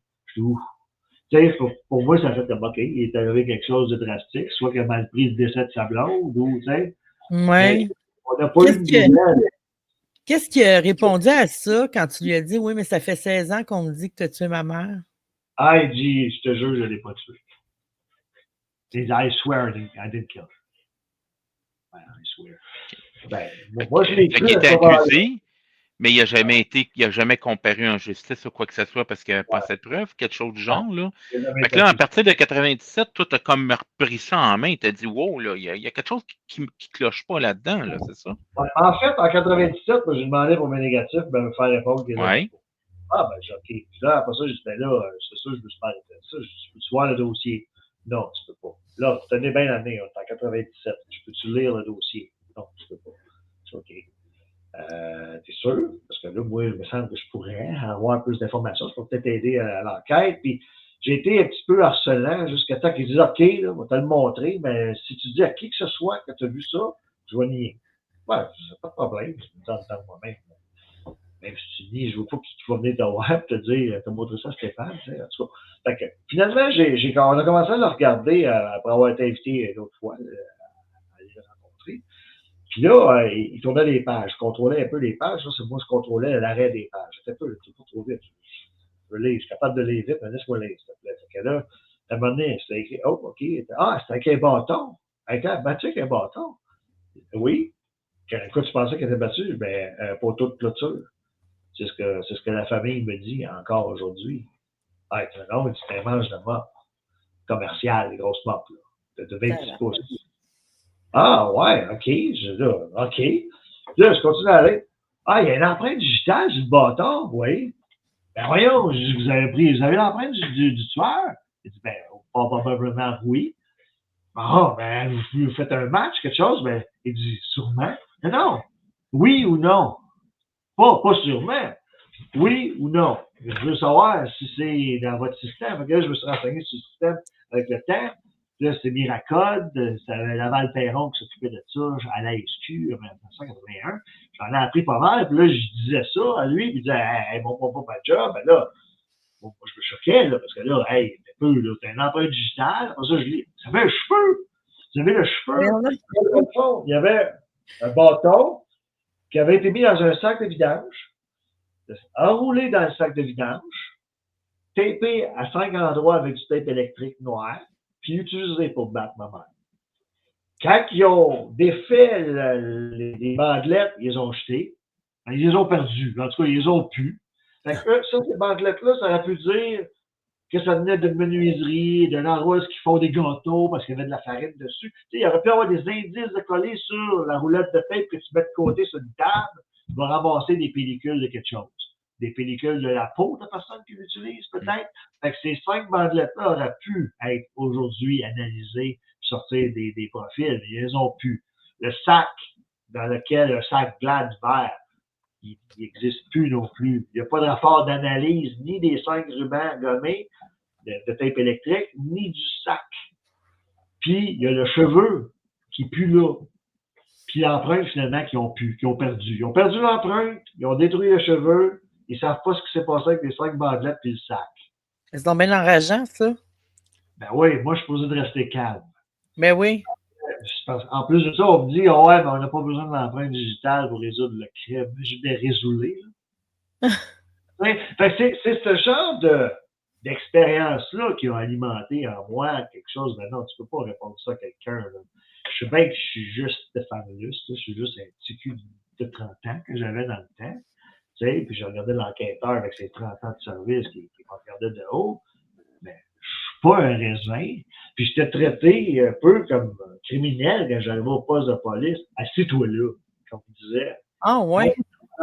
Pour moi, ça fait comme, OK, il est arrivé quelque chose de drastique, soit qu'il a mal pris le décès de sa blonde, ou, tu sais. Ouais. On n'a pas eu de nouvelles. Qu'est-ce qu'il a répondu à ça quand tu lui as dit, oui, mais ça fait 16 ans qu'on me dit que tu as tué ma mère? Ah, il dit, je te jure, je ne l'ai pas tué. Il dit, I swear I didn't kill her. I swear. Ben, moi, je l'ai tué. Il était accusé, mais il n'a jamais comparu en justice ou quoi que ce soit parce qu'il n'y avait pas assez de preuves, quelque chose du genre. Là. Fait que là, à partir de 97, toi, tu as comme repris ça en main. Tu as dit, wow, là, il y a quelque chose qui cloche pas là-dedans, là, c'est ça? En fait, en 97, j'ai demandé pour mes négatifs de me faire répondre qu'il y a Ah, ben, j'ai OK. Puis là, après ça, j'ai dit, ben là, c'est ça, je me suis pas arrêté ça. Je peux-tu voir le dossier? Non, tu peux pas. Là, tenez bien l'année, on est en 97. Je peux-tu lire le dossier? Non, tu peux pas. C'est OK. T'es sûr? Parce que là, moi, il me semble que je pourrais avoir plus d'informations. Je peux peut-être aider à l'enquête. Puis, j'ai été un petit peu harcelant jusqu'à temps qu'ils disent OK, là, on va te le montrer, mais si tu dis à qui que ce soit que tu as vu ça, je vais nier. Ouais, c'est pas de problème. Je me dis dans moi-même. Même si tu dis, je veux pas qu'il va venir te voir et te dire, t'as montré ça à Stéphane, tu sais, en tout cas. Fait que, finalement, on a commencé à le regarder après avoir été invité l'autre fois à aller le rencontrer. Puis là, il tournait les pages. Je contrôlais un peu les pages. Là, c'est moi, je contrôlais l'arrêt des pages. J'étais pas trop vite. Je suis capable de lire vite, mais laisse-moi lire, s'il te plaît. Fait que là, à un moment donné, c'était écrit, oh, OK. Ah, c'était avec un bâton. Battu avec un bâton. Oui. Quand tu pensais qu'elle était battue? Ben, pour toute clôture. C'est ce que la famille me dit encore aujourd'hui. Ah, non, c'est un manche de mop commercial, les grosses mop, là, de 26 pouces. Ah, ouais, OK. OK. Là, je continue à aller. Ah, il y a une empreinte digitale sur le bâton, oui. Ben voyons, vous avez l'empreinte du tueur? Il dit, ben, probablement oui. Ah, ben, vous faites un match, quelque chose? Ben, il dit, sûrement. Mais non. Oui ou non? Pas sûrement. Oui ou non? Je veux savoir si c'est dans votre système. Fait que là, je me suis renseigné sur le système avec le temps. Là, c'est Miracode, c'est Laval Perron qui s'occupait de ça à la SQ en 1981. J'en ai appris pas mal, puis là, je disais ça à lui, puis il disait, hey, mon papa, pas de job. Ben là, moi, je me choquais, là, parce que là, hey, t'as une empreinte digitale. Après ça, je dis, ça avait un cheveu. Vous avez le cheveu. Il y avait un bâton qui avait été mis dans un sac de vidange, enroulé dans le sac de vidange, tapé à 5 endroits avec du tape électrique noir, puis utilisé pour battre ma mère. Quand ils ont défait les bandelettes, ils les ont jetées. Ils les ont perdues. En tout cas, ils les ont pu. Fait que ça, ces bandelettes-là, ça aurait pu dire que ça venait d'une menuiserie, d'un endroit où ils font des gâteaux parce qu'il y avait de la farine dessus. Tu sais, il aurait pu avoir des indices de coller sur la roulette de tape que tu mets de côté sur une table. Tu vas ramasser des pellicules de quelque chose. Des pellicules de la peau de la personne qui l'utilise, peut-être. Fait que ces 5 bandelettes-là auraient pu être aujourd'hui analysées, sortir des profils. Ils les ont pu. Le sac dans lequel, le sac Glad vert, il n'existe plus non plus. Il n'y a pas de rapport d'analyse ni des 5 rubans gommés de tape électrique, ni du sac. Puis, il y a le cheveu qui pue là. Puis l'empreinte, finalement, qu'ils ont perdu. Ils ont perdu l'empreinte, ils ont détruit le cheveu, ils ne savent pas ce qui s'est passé avec les 5 bandelettes puis le sac. C'est donc bien enrageant, ça. Ben oui, moi, je suis supposé de rester calme. Ben oui. En plus de ça, on me dit, oh ouais, mais on n'a pas besoin de l'empreinte digitale pour résoudre le crime. Je vais résoudre. C'est ce genre d'expérience-là qui ont alimenté en moi quelque chose. Mais non, tu peux pas répondre ça à quelqu'un. Là. Je sais bien que je suis juste Stéphane Luce, je suis juste un petit cul de 30 ans que j'avais dans le temps. Tu sais, puis je regardais l'enquêteur avec ses 30 ans de service qui me regardait de haut. Mais je suis pas un raisin. Puis j'étais traité un peu comme criminel quand j'arrivais au poste de police. Assis-toi là, comme on disait. Ah ouais.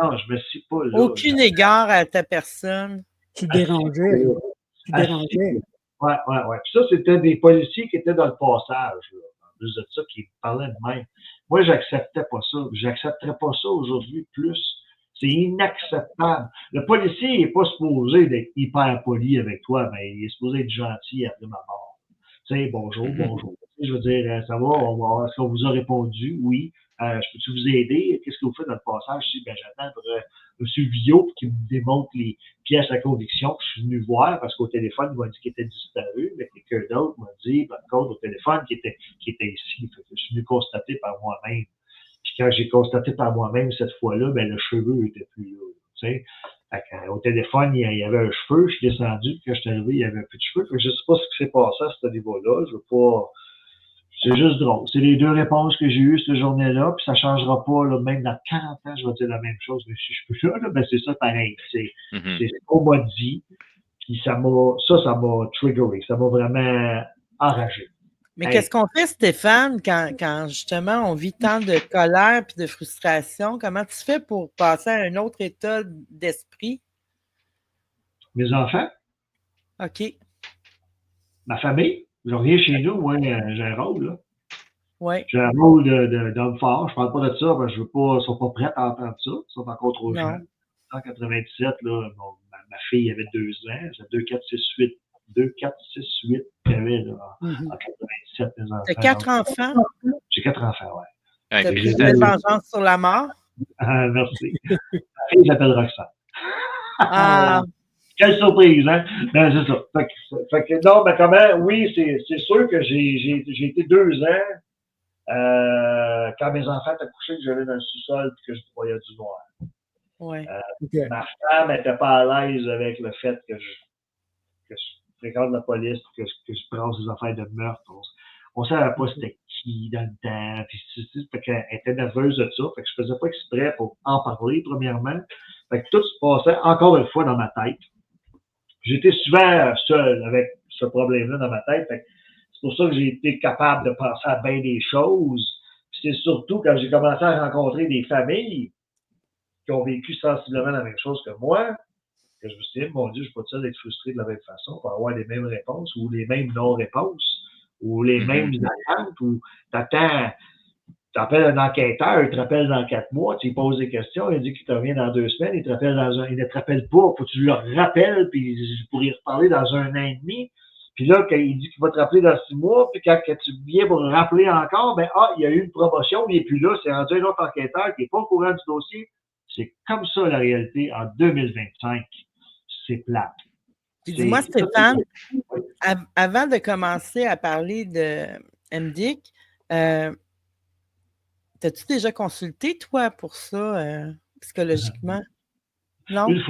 Non, je me suis pas là. Aucun égard à ta personne. Tu dérangeais. Tu dérangeais. Ouais. Puis ça, c'était des policiers qui étaient dans le passage, là. En plus de ça, qui parlaient de même. Moi, j'acceptais pas ça. J'accepterais pas ça aujourd'hui plus. C'est inacceptable. Le policier n'est pas supposé d'être hyper poli avec toi, mais il est supposé être gentil après ma mort. Tu sais, bonjour. Je veux dire, ça va, est-ce qu'on vous a répondu? Oui. Je peux-tu vous aider? Qu'est-ce que vous faites dans le passage? Je dis, ben, j'attends M. Villot qui me démontre les pièces à conviction que je suis venu voir parce qu'au téléphone, il m'a dit qu'il était disparu, mais quelqu'un d'autre m'a dit, par contre, au téléphone, qui était ici. Fait que je suis venu constater par moi-même. Puis quand j'ai constaté par moi-même cette fois-là, ben, le cheveu était plus là. Tu sais? Au téléphone, il y avait un cheveu. Je suis descendu. Puis quand je suis arrivé, il y avait un peu de cheveux. Fait que je sais pas ce qui s'est passé à ce niveau-là. Je veux pas. C'est juste drôle. C'est les deux réponses que j'ai eues cette journée-là, puis ça changera pas, là, même dans 40 ans, je vais dire la même chose, mais si je peux là, ben c'est ça pareil. C'est ce qu'on m'a dit, puis ça m'a triggeré, ça m'a vraiment enragé. Mais qu'est-ce qu'on fait, Stéphane, quand justement on vit tant de colère et de frustration? Comment tu fais pour passer à un autre état d'esprit? Mes enfants. OK. Ma famille. Je reviens chez nous, moi, j'ai un rôle, là. Oui. J'ai un rôle d'homme fort. Je parle pas de ça, parce que je veux pas, ils sont pas prêts à entendre ça. Ils sont encore trop jeunes. En 97, là, ma fille avait 2 ans. J'ai 2, 4, 6, 8. 2, 4, 6, 8 qu'il y avait, là, en 97, mes enfants. T'as 4 enfants? J'ai 4 enfants, ouais. T'as pris une vengeance sur la mort? Ah, merci. Ma fille s'appelle Roxane. Ah. Quelle surprise, hein? Ben, c'est ça. Fait que non, mais comment, oui, c'est sûr que j'ai été 2 ans quand mes enfants étaient couchés, que j'allais dans le sous-sol et que je voyais du noir. Ouais. Ma femme n'était pas à l'aise avec le fait que je fréquente la police, que je brasse des affaires de meurtre. On savait pas c'était qui dans le temps. Puis, fait qu'elle était nerveuse de ça. Fait que je faisais pas exprès pour en parler, premièrement. Fait que tout se passait encore une fois dans ma tête. J'étais souvent seul avec ce problème-là dans ma tête. Fait que c'est pour ça que j'ai été capable de penser à bien des choses. Puis c'est surtout quand j'ai commencé à rencontrer des familles qui ont vécu sensiblement la même chose que moi, que je me suis dit, mon Dieu, je ne suis pas seul d'être frustré de la même façon pour avoir les mêmes réponses ou les mêmes non-réponses ou les mêmes attentes ou t'appelles un enquêteur, il te rappelle dans 4 mois, tu lui poses des questions, il dit qu'il te revient dans 2 semaines, il ne te rappelle pas, faut que tu le rappelles, puis pour y reparler dans 1 an et demi. Puis là, quand il dit qu'il va te rappeler dans 6 mois, puis quand tu viens pour le rappeler encore, ben il y a eu une promotion, il n'est plus là, c'est rendu un autre enquêteur qui n'est pas au courant du dossier. C'est comme ça la réalité en 2025. C'est plate. Dis-moi, Stéphane, avant de commencer à parler de MDick, t'as-tu déjà consulté, toi, pour ça, psychologiquement? Non? Une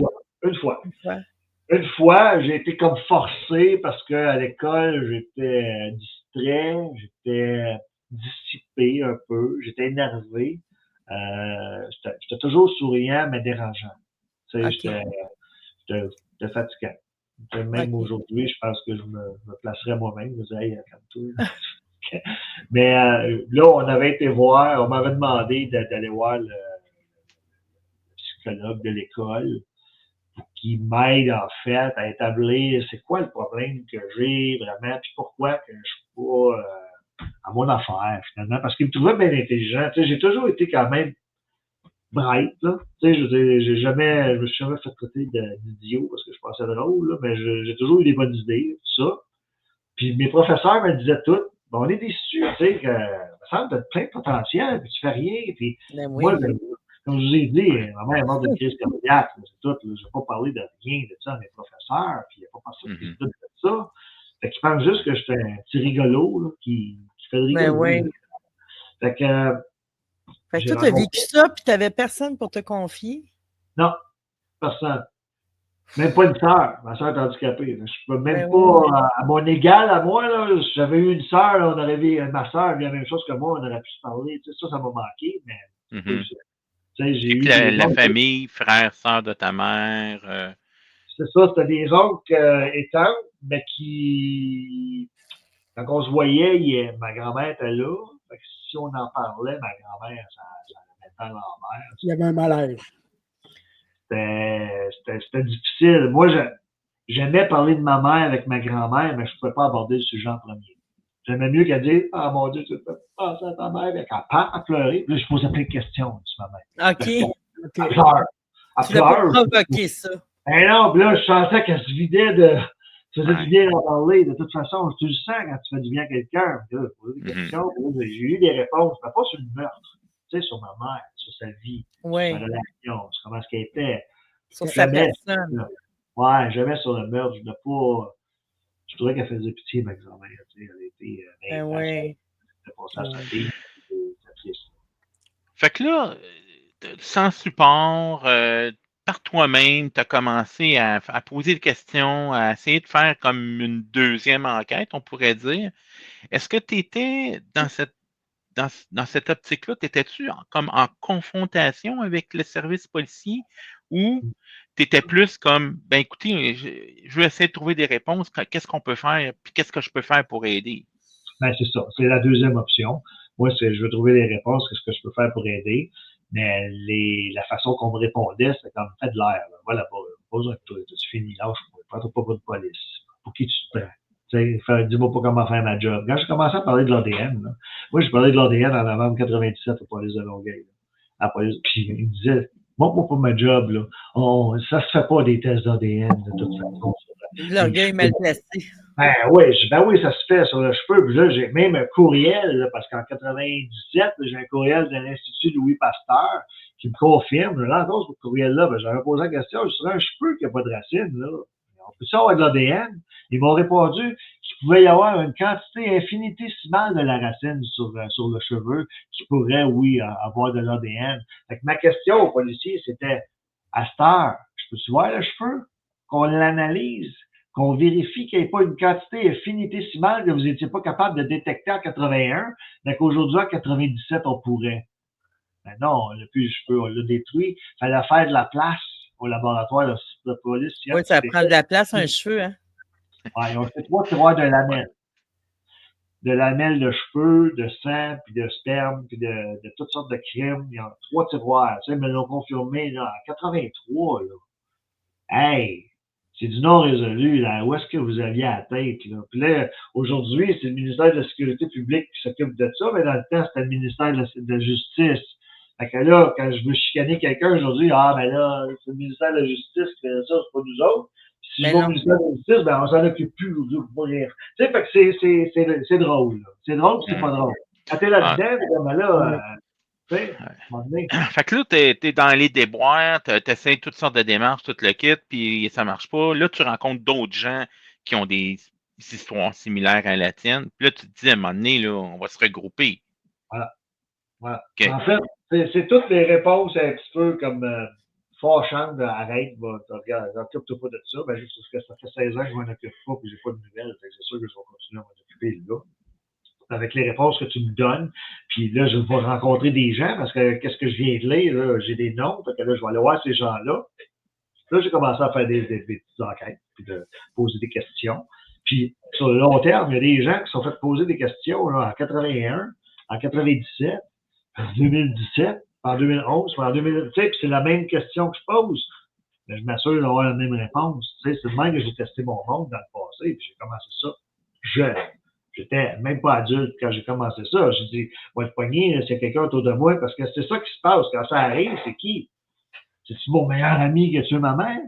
fois, j'ai été comme forcé parce qu'à l'école, j'étais distrait, j'étais dissipé un peu, j'étais énervé. J'étais toujours souriant, mais dérangeant. Tu sais, j'étais fatigant. Même aujourd'hui, je pense que je me placerais moi-même. Je me disais, hey, calme-toi. Mais là, on avait été voir, on m'avait demandé d'aller voir le psychologue de l'école pour qu'il m'aide en fait à établir c'est quoi le problème que j'ai vraiment, puis pourquoi que je suis pas à mon affaire finalement, parce qu'il me trouvait bien intelligent. Tu sais, j'ai toujours été quand même bright, là. Tu sais, je me suis jamais fait traiter d'idiot parce que je pensais drôle, là, mais j'ai toujours eu des bonnes idées, tout ça. Puis mes professeurs me disaient tout. Bon, on est déçus, tu sais, que ça me semble que tu as plein de potentiel, puis tu fais rien. Puis moi, comme je vous ai dit, ma mère est morte d'une crise cardiaque, c'est tout. Je n'ai pas parlé de rien de ça à mes professeurs, puis il n'y a pas personne qui doute de ça. Fait qu'ils pensent juste que j'étais un petit rigolo là, qui fait le rigolo. Ouais. Fait que toi, tu as vécu ça, puis tu n'avais personne pour te confier? Non, personne. Même pas une sœur. Ma sœur est handicapée. Je peux même pas, à mon égal, à moi, là, si j'avais eu une sœur, on aurait vu, ma sœur vit la même chose que moi, on aurait pu se parler. Tu sais, ça m'a manqué, mais j'ai eu la famille, frère, sœur de ta mère. C'est ça, c'était des oncles et tantes, mais qui, quand on se voyait, ma grand-mère était là. Fait que si on en parlait, ma grand-mère, ça la mettait à l'envers. Il y avait un malaise. C'était difficile. Moi, j'aimais parler de ma mère avec ma grand-mère, mais je ne pouvais pas aborder le sujet en premier. J'aimais mieux qu'elle dise « Ah mon Dieu, tu te fais penser à ta mère », qu'elle part à pleurer. Puis là, je posais plein de questions sur ma mère. OK. Elle pleure. Tu l'as pas provoqué, ça. Ben non, puis là, je sentais qu'elle se vidait de... Ça faisait du bien d'en parler. De toute façon, tu le sens quand tu fais du bien à quelqu'un. Là, poser des questions. J'ai eu des réponses, mais pas sur le meurtre. Tu sais, sur ma mère, sur sa vie, sur sa relation, sur comment est-ce qu'elle était. Sur sa personne. Ouais, jamais sur le meurtre. Je trouvais qu'elle faisait pitié, ma grand-mère. Tu sais, elle était... elle passée à sa fille. C'était triste. Fait que là, sans support, par toi-même, tu as commencé à poser des questions, à essayer de faire comme une deuxième enquête, on pourrait dire. Est-ce que tu étais dans cette optique-là, t'étais-tu comme en confrontation avec le service policier ou tu étais plus comme, ben écoutez, je veux essayer de trouver des réponses, qu'est-ce qu'on peut faire, puis qu'est-ce que je peux faire pour aider? Ben c'est ça, c'est la deuxième option. Moi, je veux trouver des réponses, qu'est-ce que je peux faire pour aider, mais la façon qu'on me répondait, c'était comme, fais de l'air, voilà, pas besoin de toi, tu finis là, je ne prends pas de police. Pour qui tu te prends? Dis-moi pas comment faire ma job. Quand j'ai commencé à parler de l'ADN, moi, j'ai parlé de l'ADN en novembre 97 au police de Longueuil. Puis il me disait, montre-moi pas ma job, là. Ça se fait pas des tests d'ADN de toute façon. L'orgueil mal placé. Ben oui, ça se fait sur le cheveu. Puis là, j'ai même un courriel, là, parce qu'en 97, j'ai un courriel de l'Institut Louis Pasteur qui me confirme. Là, dans ce courriel-là, j'avais posé la question, je serais un cheveu qui n'a pas de racines, là. On peut ça avoir de l'ADN? Ils m'ont répondu qu'il pouvait y avoir une quantité infinitésimale de la racine sur le cheveu qui pourrait, oui, avoir de l'ADN. Fait que ma question au policier, c'était, à cette heure, je peux-tu voir le cheveu? Qu'on l'analyse, qu'on vérifie qu'il n'y ait pas une quantité infinitésimale que vous n'étiez pas capable de détecter en 81, mais qu'aujourd'hui, en 97, on pourrait. Ben non, on n'a plus le cheveu, on l'a détruit. Il fallait faire de la place au laboratoire de police. Oui, ça prend de la place, un cheveu, hein? Oui, on fait 3 tiroirs de lamelles. De lamelles de cheveux, de sang, puis de sperme, puis de toutes sortes de crimes. Il y a 3 tiroirs. Tu sais, ils me l'ont confirmé là, en 83. Là. Hey! C'est du non résolu, là. Où est-ce que vous aviez à la tête, là? Puis là, aujourd'hui, c'est le ministère de la Sécurité publique qui s'occupe de ça, mais dans le temps, c'était le ministère de la Justice. Fait que là, quand je veux chicaner quelqu'un aujourd'hui, ben là, c'est le ministère de la Justice qui fait ça, c'est pas nous autres. Puis si je vais au ministère de la Justice, ben on s'en occupe plus aujourd'hui pour rire. Tu sais, fait que c'est drôle, là. C'est drôle, puis c'est pas drôle. Quand t'es là-dedans, ben là, fait que là, t'es dans les déboires, t'essayes toutes sortes de démarches, tout le kit, puis ça marche pas. Là, tu rencontres d'autres gens qui ont des histoires similaires à la tienne. Puis là, tu te dis à un moment donné, là, on va se regrouper. Voilà. Okay. En fait, c'est toutes les réponses un petit peu comme fâchantes, arrête, regarde, occupe-toi pas de ça. Ben, juste parce que ça fait 16 ans que je m'en occupe pas et j'ai pas de nouvelles. C'est sûr que je vais continuer à m'en occuper là. Avec les réponses que tu me donnes. Puis là, je vais rencontrer des gens parce que qu'est-ce que je viens de lire, là, j'ai des noms, fait que là, je vais aller voir ces gens-là. Là, j'ai commencé à faire des petites enquêtes, puis de poser des questions. Puis, sur le long terme, il y a des gens qui se sont fait poser des questions là, en 81, en 97, en 2017, en 2011, en 2017, puis c'est la même question que je pose. Mais je m'assure d'avoir la même réponse. Tu sais, c'est le même que j'ai testé mon monde dans le passé, puis j'ai commencé ça jeune. J'étais même pas adulte quand j'ai commencé ça. J'ai dit, moi, le poignet, c'est quelqu'un autour de moi, parce que c'est ça qui se passe. Quand ça arrive, c'est qui? C'est-tu mon meilleur ami qui a tué ma mère?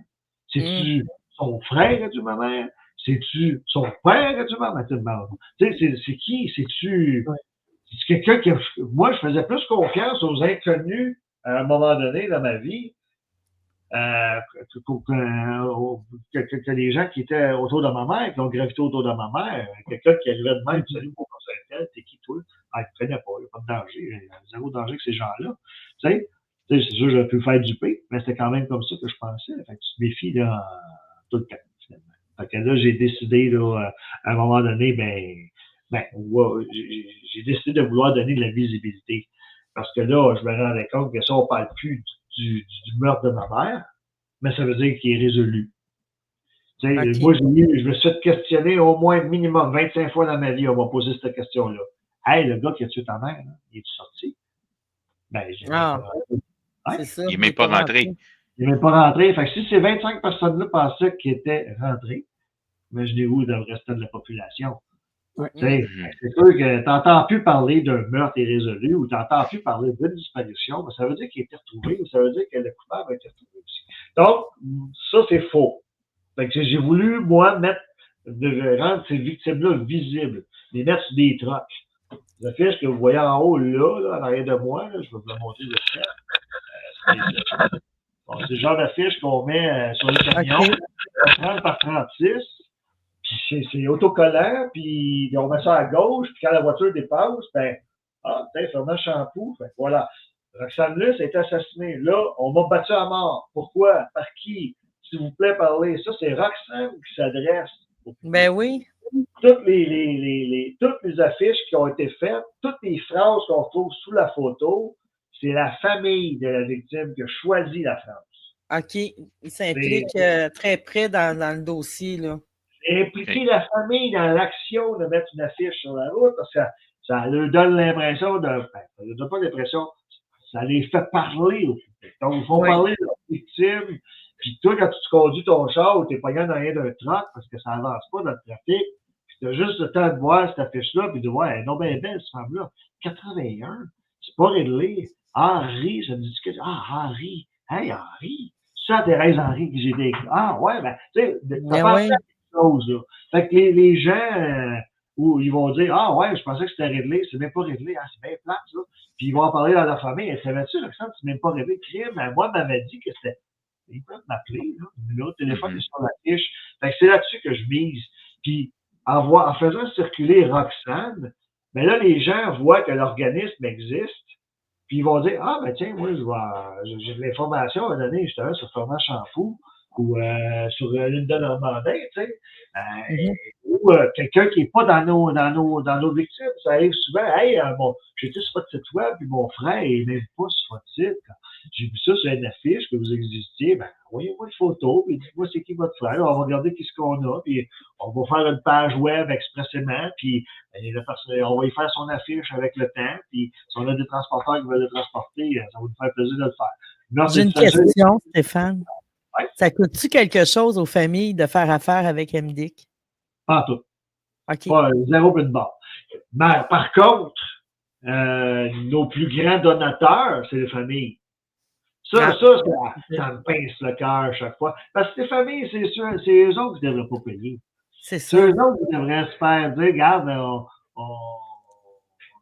C'est-tu son frère qui a tué ma mère? C'est-tu son père qui a tué ma mère? Tu sais, c'est qui? C'est quelqu'un qui... Moi, je faisais plus confiance aux inconnus à un moment donné dans ma vie, que les gens qui étaient autour de ma mère, qui ont gravité autour de ma mère, quelqu'un qui arrivait de même, salut, mon conseil, t'es qui toi? Ah, il ne prenait pas, il n'y a pas de danger, il y a zéro danger avec ces gens-là. Tu sais, c'est sûr, j'aurais pu me faire duper, mais c'était quand même comme ça que je pensais. Fait que tu te méfies là, tout le temps, finalement. Fait que là, j'ai décidé, là, à un moment donné, j'ai décidé de vouloir donner de la visibilité. Parce que là, je me rendais compte que ça, on ne parle plus du meurtre de ma mère, mais ça veut dire qu'il est résolu. Okay. Moi, je me suis fait questionner au moins minimum 25 fois dans ma vie, on m'a posé cette question-là. Hey, le gars qui a tué ta mère, là, il est-tu sorti? Ben, j'ai pas c'est ça. Il n'est même pas rentré. Il n'est même pas rentré. Fait que si ces 25 personnes-là pensaient qu'il était rentré, imaginez-vous dans le restant de la population. Ouais. C'est sûr que tu n'entends plus parler d'un meurtre irrésolu ou tu n'entends plus parler d'une disparition, mais ça veut dire qu'il a été retrouvé ou ça veut dire que le coupable a été retrouvé aussi. Donc, ça, c'est faux. Fait que j'ai voulu, moi, rendre ces victimes-là visibles, les mettre sur des trocs. Les affiches que vous voyez en haut, là en arrière de moi, là, je vais vous la montrer de ça. C'est le genre d'affiche qu'on met sur les camions, 30 par 36. Puis c'est autocollant, puis on met ça à gauche, puis quand la voiture dépasse, Fernand Champoux, voilà. Roxane Luce a été assassinée. Là, on m'a battu à mort. Pourquoi? Par qui? S'il vous plaît, parlez. Ça, c'est Roxane qui s'adresse. Ben oui. Toutes les affiches qui ont été faites, toutes les phrases qu'on retrouve sous la photo, c'est la famille de la victime qui a choisi la phrase. OK. Il s'implique très près dans le dossier, là. Impliquer la famille dans l'action de mettre une affiche sur la route, parce que ça leur donne l'impression de. Ça leur donne pas l'impression, ça les fait parler. Donc, ils font parler de leurs victimes. Puis toi, quand tu conduis ton char ou tu es pas dans rien d'un truck parce que ça avance pas dans le trafic, puis tu as juste le temps de voir cette affiche-là, puis de voir, elle est non bien belle, cette femme-là. 81, c'est pas réglé. Henri, ça me dit que. Ah, Henri. Hey, Henri. C'est ça, Thérèse Henri que j'ai dit. Ah, ouais, tu sais, ça passe chose, là. Fait que les gens où ils vont dire ah ouais, je pensais que c'était réglé, c'est même pas réglé, ah, c'est bien plate, ça. Puis ils vont en parler dans leur famille. Elle savait-tu, Roxane, c'est même pas réglé, crime, moi, m'avait dit que c'était. Ils peuvent m'appeler, là. Le numéro de téléphone est sur la fiche. Fait que c'est là-dessus que je mise. Puis en faisant circuler Roxane, ben là, les gens voient que l'organisme existe. Puis ils vont dire ah ben tiens, moi, j'ai de l'information à donner justement sur Fernand Champoux ou sur Linda Normandin, tu sais, ou quelqu'un qui n'est pas dans nos victimes. Ça arrive souvent, hey, j'étais sur votre site web, puis mon frère n'est même pas sur votre site. J'ai vu ça sur une affiche que vous existiez, ben, envoyez-moi une photo, puis dites-moi c'est qui votre frère, on va regarder qu'est-ce qu'on a, puis on va faire une page web expressément, puis on va y faire son affiche avec le temps, puis si on a des transporteurs qui veulent le transporter, ça va nous faire plaisir de le faire. J'ai une question, Stéphane. Ouais. Ça coûte-tu quelque chose aux familles de faire affaire avec MDIC? Pas tout. OK. Pas zéro plus de barre. Mais par contre, nos plus grands donateurs, c'est les familles. Ça me pince le cœur chaque fois. Parce que les familles, c'est eux autres qui ne devraient pas payer. C'est ça. C'est eux autres qui devraient se faire dire, regarde,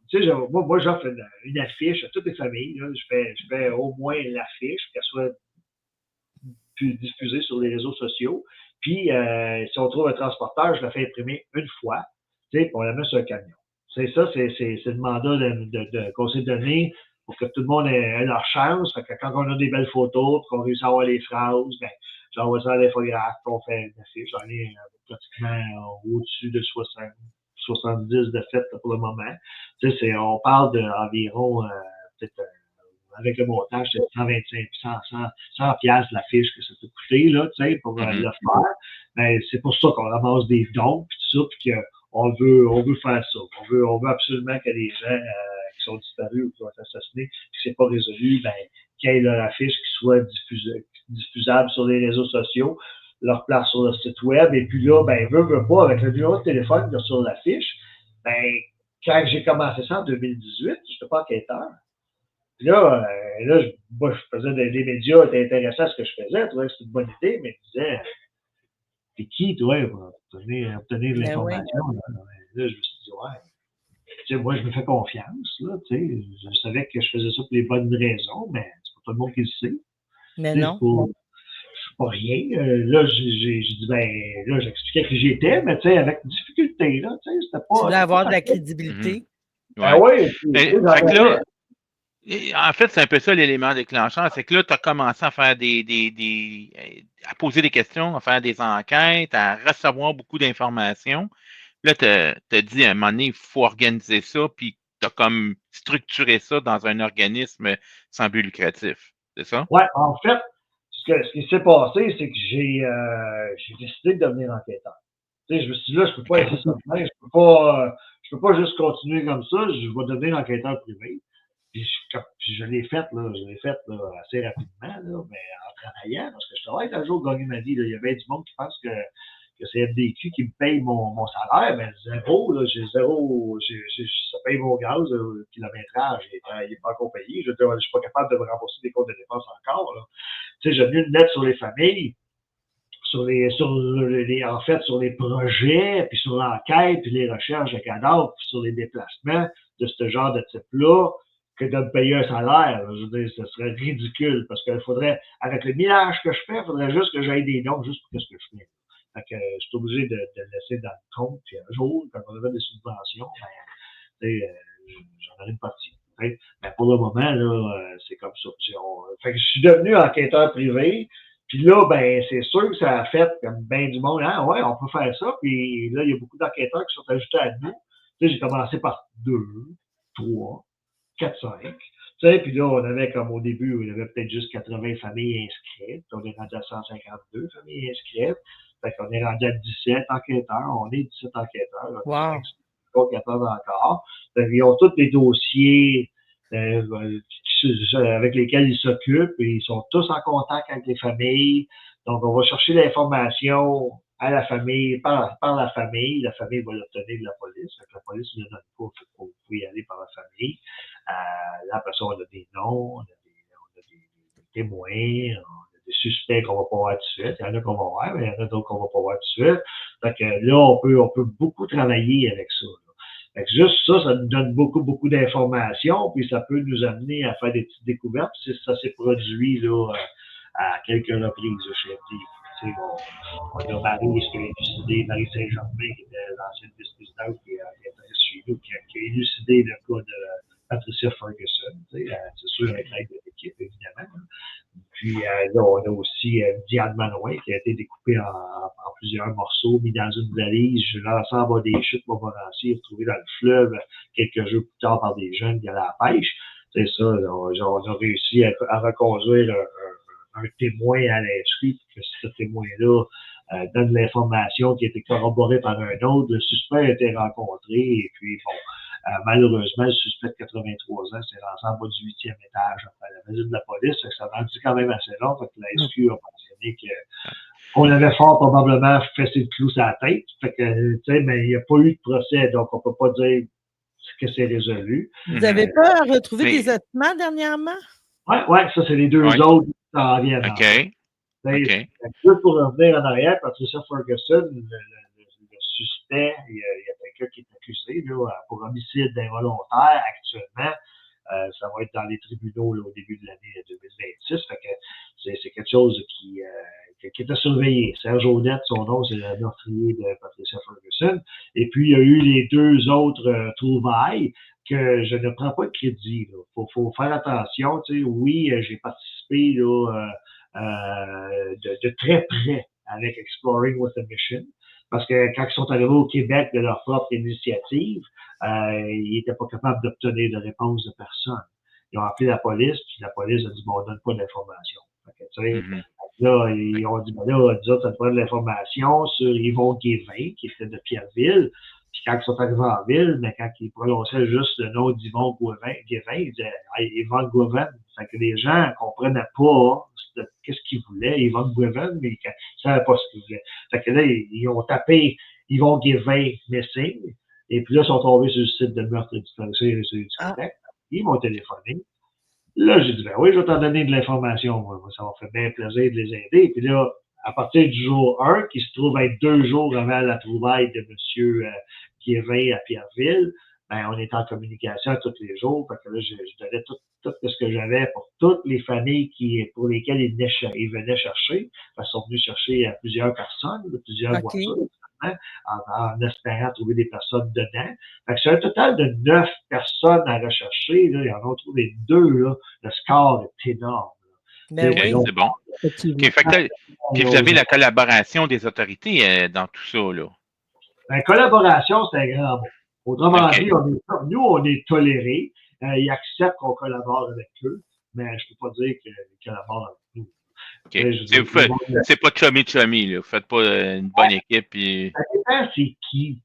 tu sais, moi, j'offre une affiche à toutes les familles. Là. Je fais au moins l'affiche, qu'elle soit diffusée sur les réseaux sociaux. Puis, si on trouve un transporteur, je la fais imprimer une fois, tu sais, puis on la met sur un camion. C'est ça, c'est le mandat qu'on s'est donné pour que tout le monde ait leur chance. Fait que quand on a des belles photos, qu'on réussit à avoir les phrases, ben, j'envoie ça à l'infographe, on fait une affiche. J'en ai pratiquement au-dessus de 70 de fait pour le moment. Tu sais, on parle d'environ, peut-être, avec le montage, c'est 100 piastres la fiche que ça peut coûter, là, tu sais, pour le faire. Ben, c'est pour ça qu'on ramasse des dons, puis tout ça, puis qu'on veut faire ça. On veut absolument que les gens qui sont disparus ou qui ont été assassinés, puis que c'est pas résolu, ben, qu'il y ait leur affiche qui soit diffusable sur les réseaux sociaux, leur place sur le site web, et puis là, ben, veut pas, avec le numéro de téléphone qu'il y a sur l'affiche, ben, quand j'ai commencé ça en 2018, je n'étais pas enquêteur. Puis là, moi, je faisais des médias, c'était intéressant ce que je faisais, je trouvais que c'était une bonne idée, mais je disais, t'es qui, toi, pour obtenir de l'information? Là, je me suis dit, ouais. Tu sais, moi, je me fais confiance, là, tu sais. Je savais que je faisais ça pour les bonnes raisons, mais c'est tout le monde qui le sait. Mais non. C'est pas rien. Là, j'ai dit, là, j'expliquais que j'y étais, mais tu sais, avec difficulté, là, tu sais, c'était pas. Tu voulais avoir de la crédibilité. Ouais. Fait que là, en fait, c'est un peu ça l'élément déclencheur, c'est que là, tu as commencé à faire à poser des questions, à faire des enquêtes, à recevoir beaucoup d'informations. Là, tu as dit à un moment donné, il faut organiser ça, puis tu as comme structuré ça dans un organisme sans but lucratif. C'est ça? Oui, en fait, ce qui s'est passé, c'est que j'ai décidé de devenir enquêteur. Tu sais, je me suis dit, là, je peux pas essayer ça de même, je peux pas juste continuer comme ça, je vais devenir enquêteur privé. Puis je l'ai fait, là, assez rapidement, là, mais en travaillant, parce que je travaille un jour gagner ma vie, là. Il y avait du monde qui pense que c'est FDQ qui me paye mon salaire, mais zéro, là, ça paye mon gaz, le kilométrage, il n'est pas encore payé. Je ne suis pas capable de me rembourser des comptes de dépenses encore, là. Tu sais, j'ai mis une lettre sur les familles, sur les projets, puis sur l'enquête, puis les recherches de cadavres, puis sur les déplacements de ce genre de type-là, que de me payer un salaire. Là. Je veux dire, ce serait ridicule, parce qu'il faudrait, avec le millage que je fais, il faudrait juste que j'aille des noms juste pour ce que je fais. Fait que je suis obligé de le laisser dans le compte, puis un jour, quand on avait des subventions, j'en aurais une partie. Mais pour le moment, là, c'est comme ça. Fait que je suis devenu enquêteur privé. Puis là, ben, c'est sûr que ça a fait comme bien du monde. Ah ouais, on peut faire ça. Puis là, il y a beaucoup d'enquêteurs qui sont ajoutés à nous. Tu sais, j'ai commencé par 2, 3, 4, 5. Tu sais, puis là, on avait comme au début, il y avait peut-être juste 80 familles inscrites. On est rendu à 152 familles inscrites. Fait qu'on est rendu à 17 enquêteurs. On est 17 enquêteurs. Wow. Enquêteurs encore. Ils ont tous des dossiers avec lesquels ils s'occupent et ils sont tous en contact avec les familles. Donc, on va chercher l'information à la famille, par la famille. La famille va l'obtenir de la police. Donc, la police ne le donne pas, il faut y aller par la famille. Là, après ça, on a des noms, on a des témoins, on a des suspects qu'on va pas voir tout de suite. Il y en a qu'on va voir, mais il y en a d'autres qu'on va pas voir tout de suite. Donc, là, on peut beaucoup travailler avec ça. Fait que juste ça nous donne beaucoup, beaucoup d'informations, puis ça peut nous amener à faire des petites découvertes. Si ça s'est produit là, à quelques reprises chez FD. On a Marie qui a élucidé, Marie Saint-Germain, qui était l'ancienne vice-présidente qui est suivie, qui a élucidé le cas de Patricia Ferguson. C'est sûr, avec l'aide de l'équipe, évidemment. Puis là, on a aussi Diane Manouin qui a été découpée en plusieurs morceaux, mis dans une valise. L'ensemble des chutes Montmorency retrouvées dans le fleuve quelques jours plus tard par des jeunes qui allaient à la pêche. C'est ça, on a réussi à reconduire un témoin à l'inscrit, que ce témoin-là donne l'information qui a été corroborée par un autre. Le suspect a été rencontré et puis bon, malheureusement, le suspect de 83 ans s'est lancé en bas du 8e étage après la visite de la police. Ça m'a dit quand même assez long. Fait que la SQ a mentionné qu'on avait fort probablement fessé le clou sur la tête. Fait que, tu sais, mais il n'y a pas eu de procès, donc on peut pas dire que c'est résolu. Vous n'avez pas retrouvé des ossements dernièrement? Oui, ça, c'est les deux autres qui s'en viennent. OK. Juste pour revenir en arrière, Patricia Ferguson, le suspect, il y a quelqu'un qui est accusé là, pour homicide involontaire actuellement. Ça va être dans les tribunaux là, au début de l'année 2026. Fait que c'est quelque chose qui est à surveiller. Serge Audette, son nom, c'est le meurtrier de Patricia Ferguson. Et puis, il y a eu les deux autres trouvailles que je ne prends pas de crédit. Il faut faire attention. Tu sais, oui, j'ai participé là, de très près avec Exploring with a Mission. Parce que quand ils sont arrivés au Québec de leur propre initiative, ils n'étaient pas capables d'obtenir de réponse de personne. Ils ont appelé la police, puis la police a dit, bon, on donne pas d'informations. Là, ils ont dit, ben là, ça te prend de l'information sur Yvon Guévin, qui était de Pierreville. Puis quand ils sont arrivés en ville, mais quand ils prononçaient juste le nom d'Yvon Guévin, ils disaient Yvon Guévin. Fait que les gens ne comprenaient pas qu'est-ce qu'ils voulaient, Yvon Guévin, mais ils ne savaient pas ce qu'ils voulaient. Fait que là, ils ont tapé Yvon Guévin missing, et puis là, ils sont tombés sur le site de meurtre du Québec. Ils m'ont téléphoné. Là, j'ai dit, ben oui, je vais t'en donner de l'information. Ça m'a fait bien plaisir de les aider. Et puis là, à partir du jour 1, qui se trouve être 2 jours avant la trouvaille de M. Guévin à Pierreville, ben, on était en communication tous les jours. Fait que là, je donnais tout ce que j'avais pour toutes les familles pour lesquelles ils venaient chercher. Ils sont venus chercher plusieurs personnes, plusieurs voitures, hein, en espérant trouver des personnes dedans. Fait que c'est un total de 9 personnes à rechercher. Là, ils en ont trouvé 2. Là. Le score est énorme. Ben OK, oui. c'est bon. OK, fait que là, puis vous avez la collaboration des autorités dans tout ça, là. Ben, collaboration, c'est un grand mot. Autrement OK. dit, nous, on est tolérés. Ils acceptent qu'on collabore avec eux, mais je ne peux pas dire qu'ils collaborent avec nous. OK. C'est pas chummy, là. Vous faites pas une bonne équipe. Puis... Ça dépend c'est qui.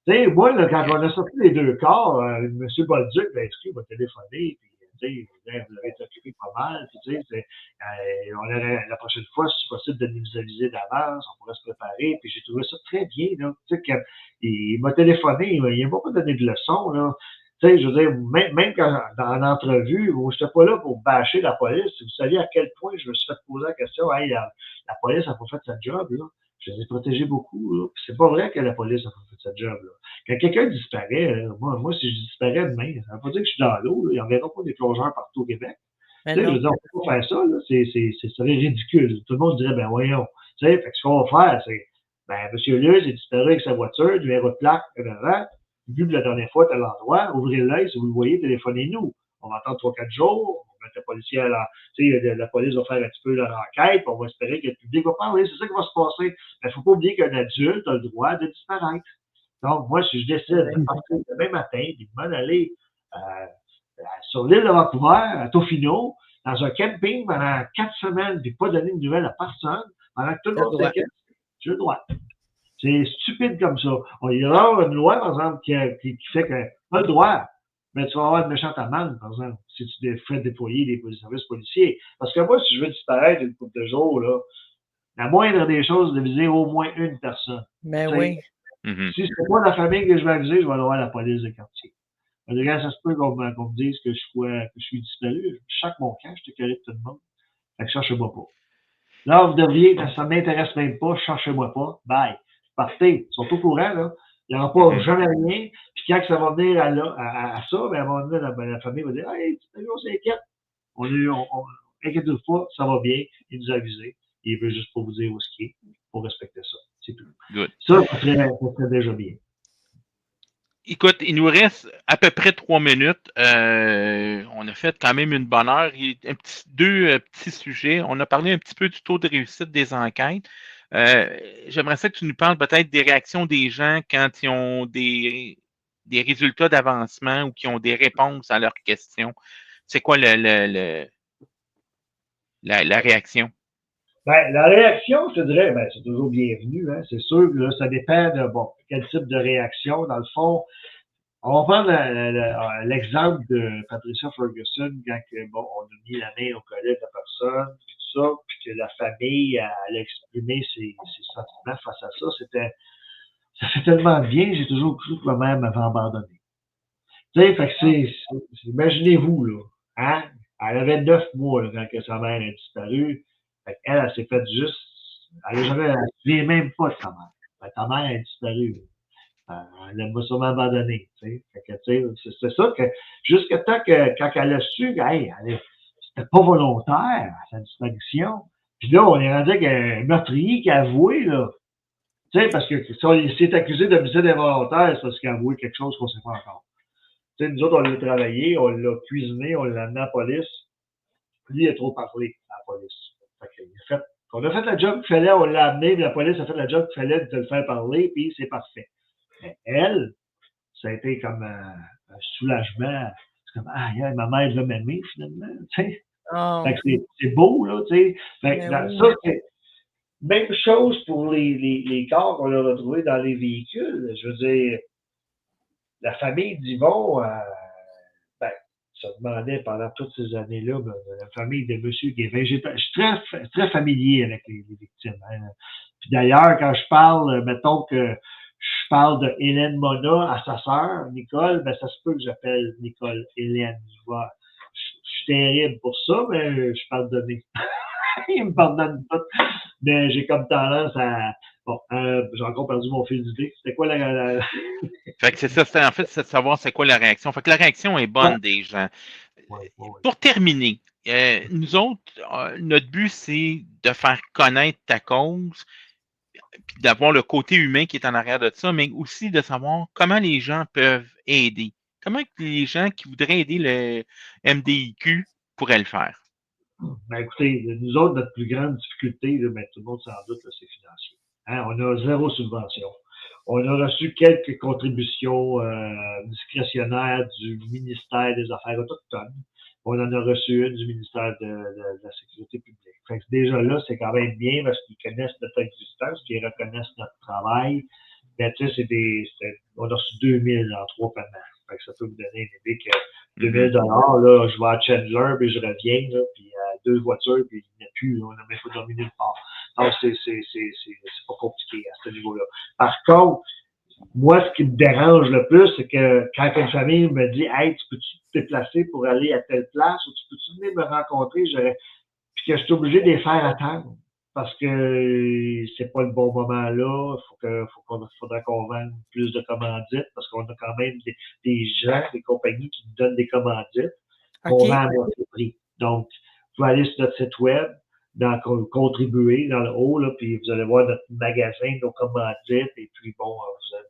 Tu sais, moi, là, quand on a sorti les 2 corps, M. Bolduc, ben, il m'a téléphoné, puis vous avez été occupé pas mal, puis on aurait, la prochaine fois, si c'est possible de nous aviser d'avance, on pourrait se préparer, puis j'ai trouvé ça très bien, là. Tu sais, il m'a téléphoné, il m'a pas donné de leçons, là. Tu sais, je veux dire, même quand, dans l'entrevue, où je n'étais pas là pour bâcher la police, vous saviez à quel point je me suis fait poser la question, hey, la police n'a pas fait sa job, là. Je les ai protégés beaucoup, là. C'est pas vrai que la police n'a pas fait sa job, là. Quand quelqu'un disparaît, moi, si je disparais demain, ça ne veut pas dire que je suis dans l'eau, ils n'enverront pas des plongeurs partout au Québec. Tu sais, je veux dire, on ne peut pas faire ça, là. Ce serait ridicule. Tout le monde dirait, ben voyons. Tu sais, fait que ce qu'on va faire, c'est, ben, M. Luz est disparu avec sa voiture, numéro de plaque, vu que la dernière fois, à l'endroit, ouvrez l'œil, si vous le voyez, téléphonez-nous. On va attendre 3-4 jours, on va mettre le policier la police va faire un petit peu leur enquête, puis on va espérer que le public va parler. C'est ça qui va se passer. Il ne faut pas oublier qu'un adulte a le droit de disparaître. Donc, moi, si je décide de partir demain matin, puis de m'en aller sur l'île de Vancouver, à Tofino, dans un camping pendant 4 semaines, puis pas donner de nouvelles à personne, pendant que tout le monde s'inquiète, j'ai le droit. C'est stupide comme ça. Il y aura une loi, par exemple, qui fait que pas le droit, mais tu vas avoir une méchante amende, par exemple, si tu fais déployer des services policiers. Parce que moi, si je veux disparaître une couple de jours, là, la moindre des choses, c'est de viser au moins une personne. Mais oui. Si c'est pas la famille que je vais aviser, je vais aller voir la police de quartier. Regarde, ça se peut qu'on me dise que je suis disparu. Chaque mon camp, je te carré tout le monde. Fait que cherchez-moi pas. Là, vous devriez, ça ne m'intéresse même pas, cherchez-moi pas. Bye. Partez. Ils sont au courant, là. Il n'y aura pas jamais rien. Puis quand ça va venir à ça, ben, à un moment donné, la famille va dire, hey, on s'inquiète. Inquiétez-vous pas, ça va bien. Il nous a avisé. Il veut juste pas vous dire où ce qui est. Pour respecter ça. C'est tout. Good. Ça serait déjà bien. Écoute, il nous reste à peu près 3 minutes. On a fait quand même une bonne heure. Deux petits sujets. On a parlé un petit peu du taux de réussite des enquêtes. J'aimerais ça que tu nous parles peut-être des réactions des gens quand ils ont des résultats d'avancement ou qui ont des réponses à leurs questions. C'est quoi la réaction? Ben, la réaction, je te dirais, ben, c'est toujours bienvenu, hein. C'est sûr que là, ça dépend de quel type de réaction. Dans le fond, on va prendre l'exemple de Patricia Ferguson quand on a mis la main au collet de la personne, puis tout ça, puis que la famille a exprimé ses sentiments face à ça. Ça fait tellement bien, j'ai toujours cru que ma mère m'avait abandonné. Tu sais, fait que imaginez-vous, là, hein? Elle avait 9 mois là, quand que sa mère a disparu. Fait qu'elle, elle s'est faite juste. Elle ne souvient même pas de sa mère. Fait que ta mère a disparu. Elle m'a sûrement abandonné. Fait que, c'est ça que jusqu'à temps que quand elle a su, hey, c'était pas volontaire, sa disparition. Puis là, on est rendu avec un meurtrier qui a avoué, là. Tu sais, parce que si on s'est accusé d'homicide involontaire, c'est parce qu'il a avoué quelque chose qu'on ne sait pas encore. Tu sais, nous autres, on l'a travaillé, on l'a cuisiné, on l'a amené à la police. Lui, il a trop parlé à la police. Fait on a fait la job qu'il fallait, on l'a amené, puis la police a fait la job qu'il fallait de le faire parler, puis c'est parfait. Mais elle, ça a été comme un soulagement. C'est comme, ma mère veut m'aimer, finalement. Fait que c'est beau, là, tu sais. Fait que ça, c'est même chose pour les corps qu'on a retrouvés dans les véhicules. Je veux dire, la famille d'Yvon, se demandait pendant toutes ces années-là, la famille de M. Guévin. Je suis très familier avec les victimes. Hein. Puis d'ailleurs, quand je parle, mettons que je parle de Hélène Mona à sa sœur, Nicole, ben ça se peut que j'appelle Nicole Hélène. Je suis terrible pour ça, mais je parle de mes. Il me pardonne pas. Mais j'ai comme tendance à Bon, j'ai encore perdu mon fil d'idée. C'était quoi la... Fait que c'est ça, en fait, c'est de savoir c'est quoi la réaction. Fait que la réaction est bonne des gens. Ouais. Pour terminer, nous autres, notre but, c'est de faire connaître ta cause, puis d'avoir le côté humain qui est en arrière de ça, mais aussi de savoir comment les gens peuvent aider. Comment les gens qui voudraient aider le MDIQ pourraient le faire? Ben écoutez, nous autres, notre plus grande difficulté, là, ben, tout le monde s'en doute, là, c'est financier. Hein, on a 0 subvention. On a reçu quelques contributions discrétionnaires du ministère des Affaires autochtones. On en a reçu une du ministère de la Sécurité publique. Fait que déjà là, c'est quand même bien parce qu'ils connaissent notre existence, puis ils reconnaissent notre travail. Ben, tu sais, on a reçu 2000 en 3 paiements. Fait que ça peut vous donner une idée que 2000 $, là, je vais à Chandler, puis je reviens, là, puis 2 voitures, puis il n'y a plus, là, on n'a même pas dormi nulle part. Donc, c'est pas compliqué à ce niveau-là. Par contre, moi, ce qui me dérange le plus, c'est que quand une famille me dit, hey, tu peux-tu te déplacer pour aller à telle place, ou tu peux-tu venir me rencontrer, puis que je suis obligé de les faire attendre. Parce que c'est pas le bon moment là. Faudrait qu'on vende plus de commandites parce qu'on a quand même des gens, des compagnies qui nous donnent des commandites qu'on vend à moitié prix. Donc, vous pouvez aller sur notre site web, dans contribuer dans le haut, là, puis vous allez voir notre magasin, nos commandites, et puis bon, vous allez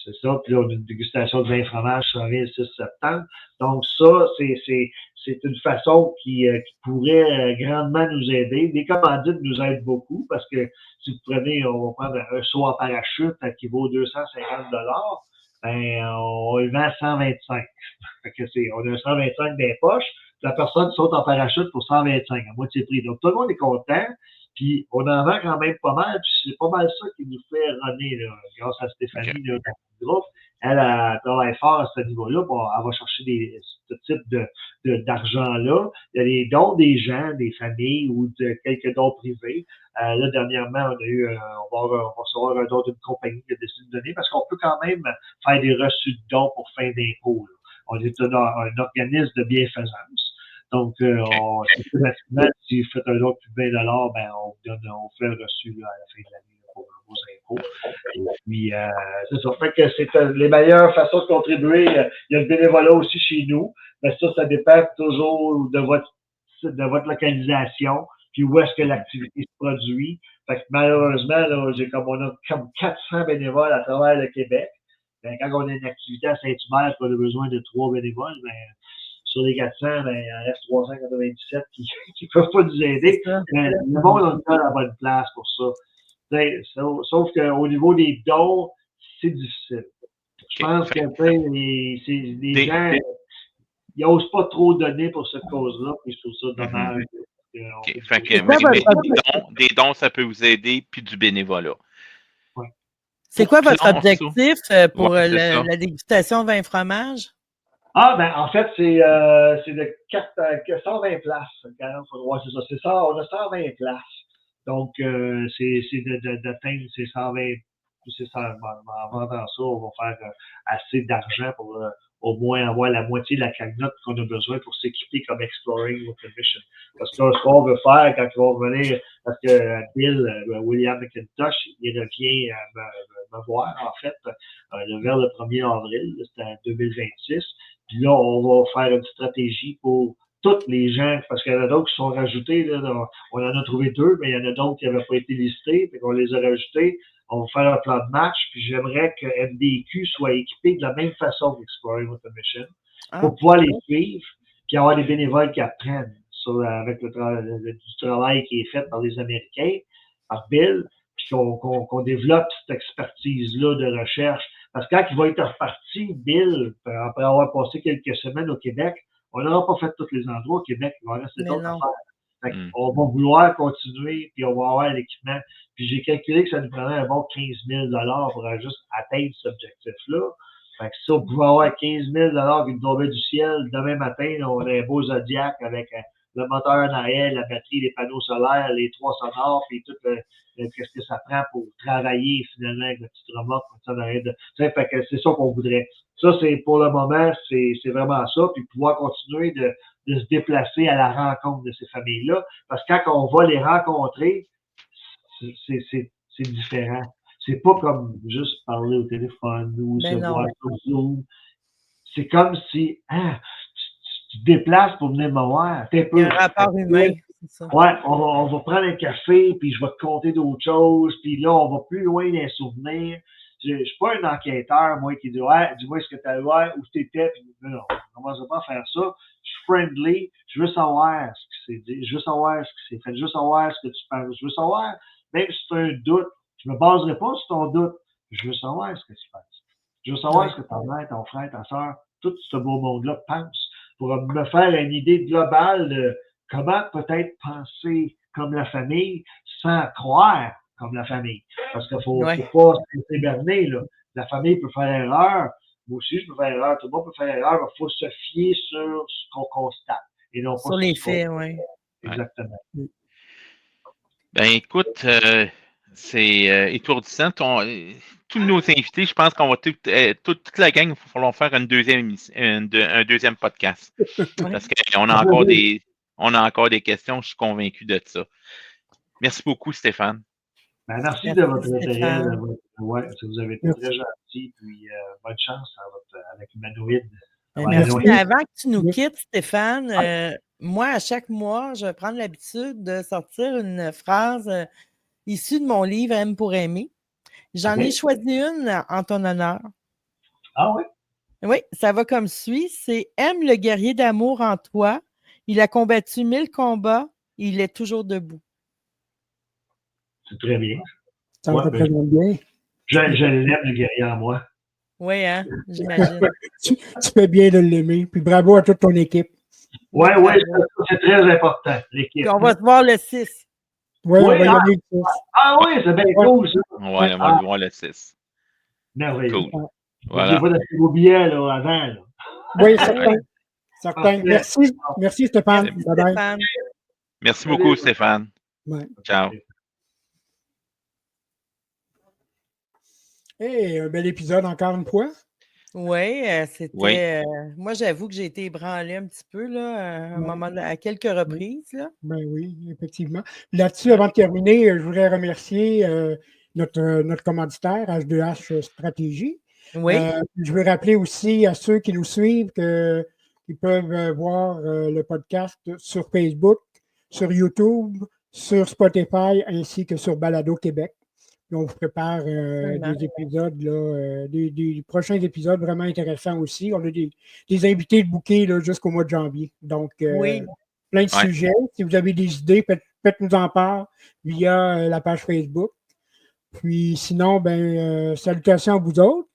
c'est ça. Puis là, on a une dégustation de vin fromage qui s'en vient le 6 septembre. Donc, ça, c'est une façon qui pourrait grandement nous aider. Les commandites nous aident beaucoup parce que si vous prenez, on va prendre un saut en parachute qui vaut 250 $, ben, on le vend à 125. Fait que on a 125 dans les poches. La personne saute en parachute pour 125, à moitié prix. Donc, tout le monde est content. Puis, on en vend quand même pas mal. Puis, c'est pas mal ça qui nous fait runner, là, grâce à Stéphanie, là, dans le groupe. Elle travaille fort à ce niveau-là. Bon, elle va chercher ce type d'argent-là. Il y a des dons des gens, des familles ou de quelques dons privés. Là, dernièrement, on va recevoir un don d'une compagnie qui a décidé de donner parce qu'on peut quand même faire des reçus de dons pour fin d'impôt. On est un organisme de bienfaisance. Donc, systématiquement, si vous faites un don de plus de 20 $, ben, on fait le reçu là, à la fin de l'année pour vos impôts. Et puis, c'est ça. Fait que c'est les meilleures façons de contribuer. Il y a le bénévolat aussi chez nous. Mais ça dépend toujours de votre localisation, puis où est-ce que l'activité se produit. Fait que malheureusement, là, on a comme 400 bénévoles à travers le Québec. Ben, quand on a une activité à Saint-Hubert, on a besoin de 3 bénévoles, ben, sur les 400, ben, il en reste 397 qui ne peuvent pas nous aider. Mais le monde a pas la bonne place pour ça. Sauf qu'au niveau des dons, c'est difficile. Je pense que les gens, ils n'osent pas trop donner pour cette cause-là, puis je trouve ça dommage. Fait que, des dons, ça peut vous aider, puis du bénévolat. Ouais. C'est quoi votre objectif pour la dégustation vin fromage? Ah, ben, en fait, c'est de 120 places. 40, c'est ça. On a 120 places. Donc, c'est d'atteindre ces 120. En vendant ça, on va faire assez d'argent pour au moins avoir la moitié de la cagnotte qu'on a besoin pour s'équiper comme Exploring with a Mission. Parce que ce qu'on veut faire quand ils vont revenir, parce que William McIntosh, il revient me voir, en fait, vers le 1er avril, c'était en 2026. Puis là, on va faire une stratégie pour tous les gens, parce qu'il y en a d'autres qui sont rajoutés. Là, on en a trouvé 2, mais il y en a d'autres qui n'avaient pas été listés, donc on les a rajoutés. On va faire un plan de match, puis j'aimerais que MDIQ soit équipé de la même façon qu'Exploring with a Mission pour pouvoir les suivre, puis avoir des bénévoles qui apprennent avec du travail qui est fait par les Américains, par Bill, puis qu'on développe cette expertise-là de recherche. Parce que quand il va être reparti, Bill, après avoir passé quelques semaines au Québec, on n'aura pas fait tous les endroits au Québec, il va en rester d'autres à faire. On va vouloir continuer, puis on va avoir l'équipement. Puis j'ai calculé que ça nous prendrait un bon 15 000 $ pour juste atteindre cet objectif-là. Fait que si on pouvait avoir 15 000 $ qui nous tombaient du ciel, demain matin, là, on a un beau Zodiac avec le moteur en arrière, la batterie, les panneaux solaires, les 3 sonores, puis tout qu'est-ce que ça prend pour travailler finalement avec la petite remorque. Fait que c'est ça qu'on voudrait. Ça, c'est pour le moment, c'est vraiment ça. Puis pouvoir continuer de se déplacer à la rencontre de ces familles-là. Parce que quand on va les rencontrer, c'est c'est différent. C'est pas comme juste parler au téléphone ou se voir sur Zoom. C'est comme si tu te déplaces pour venir me voir. Il y a un rapport humain, c'est ça. Ouais, on va prendre un café, puis je vais te conter d'autres choses, puis là, on va plus loin des souvenirs. Je suis pas un enquêteur, moi, qui dit ouais, dis-moi ce que tu as ouais, où tu étais, puis non, on commence pas à faire ça. Je suis friendly, je veux savoir ce qui s'est dit, je veux savoir ce qui s'est fait, je veux savoir ce que tu penses, je veux savoir, même si tu as un doute, je me baserai pas sur ton doute, je veux savoir ce que tu penses. Je veux savoir ce que ta mère, ton frère, ta soeur, tout ce beau monde-là pense, pour me faire une idée globale de comment peut-être penser comme la famille sans croire comme la famille. Parce qu'il faut pas se laisser berner, là. La famille peut faire erreur. Moi aussi, je peux faire erreur. Tout le monde peut faire erreur. Il faut se fier sur ce qu'on constate. Et non pas sur les faits, oui. Exactement. Ben écoute, c'est étourdissant. Tous nos invités, je pense qu'on va toute la gang, il va falloir faire un deuxième podcast. Parce qu'on a encore des questions, je suis convaincu de ça. Merci beaucoup, Stéphane. Ben, merci de votre intérêt. Vous avez été très gentil. Puis bonne chance avec Humanoïde. Merci. Avant que tu nous quittes, Stéphane, moi, à chaque mois, je vais prendre l'habitude de sortir une phrase issue de mon livre M pour aimer. J'en ai choisi une en ton honneur. Ah oui? Oui, ça va comme suit. C'est « Aime le guerrier d'amour en toi. Il a combattu 1000 combats. Il est toujours debout. » C'est très bien. Ça me représente bien. Je l'aime, le guerrier en moi. Oui, hein, j'imagine. Tu fais bien de l'aimer. Puis bravo à toute ton équipe. Oui, c'est très important, l'équipe. Puis on va se voir le 6. Oui, on va y aller le 6. Ah oui, c'est bien cool, ça. Oui, on va le voir le 6. Merveilleux. Cool. Voilà. N'oubliez pas d'acheter vos billets là, avant. Là. Oui, certain. Merci, Stéphane. Bye-bye. Merci beaucoup, Stéphane. Ouais. Ciao. Hey, un bel épisode encore une fois. Oui, c'était. Moi, j'avoue que j'ai été ébranlée un petit peu là, à quelques reprises. Là. Ben oui, effectivement. Là-dessus, avant de terminer, je voudrais remercier notre commanditaire, H2H Stratégie. Oui. Je veux rappeler aussi à ceux qui nous suivent qu'ils peuvent voir le podcast sur Facebook, sur YouTube, sur Spotify, ainsi que sur Balado Québec. On vous prépare des épisodes, là, des prochains épisodes vraiment intéressants aussi. On a des invités de bouquet jusqu'au mois de janvier. Donc, plein de sujets. Si vous avez des idées, faites-nous en part via la page Facebook. Puis sinon, salutations à vous autres.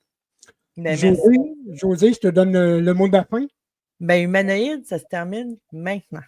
José, je te donne le mot de la fin. Humanoïde, ça se termine maintenant.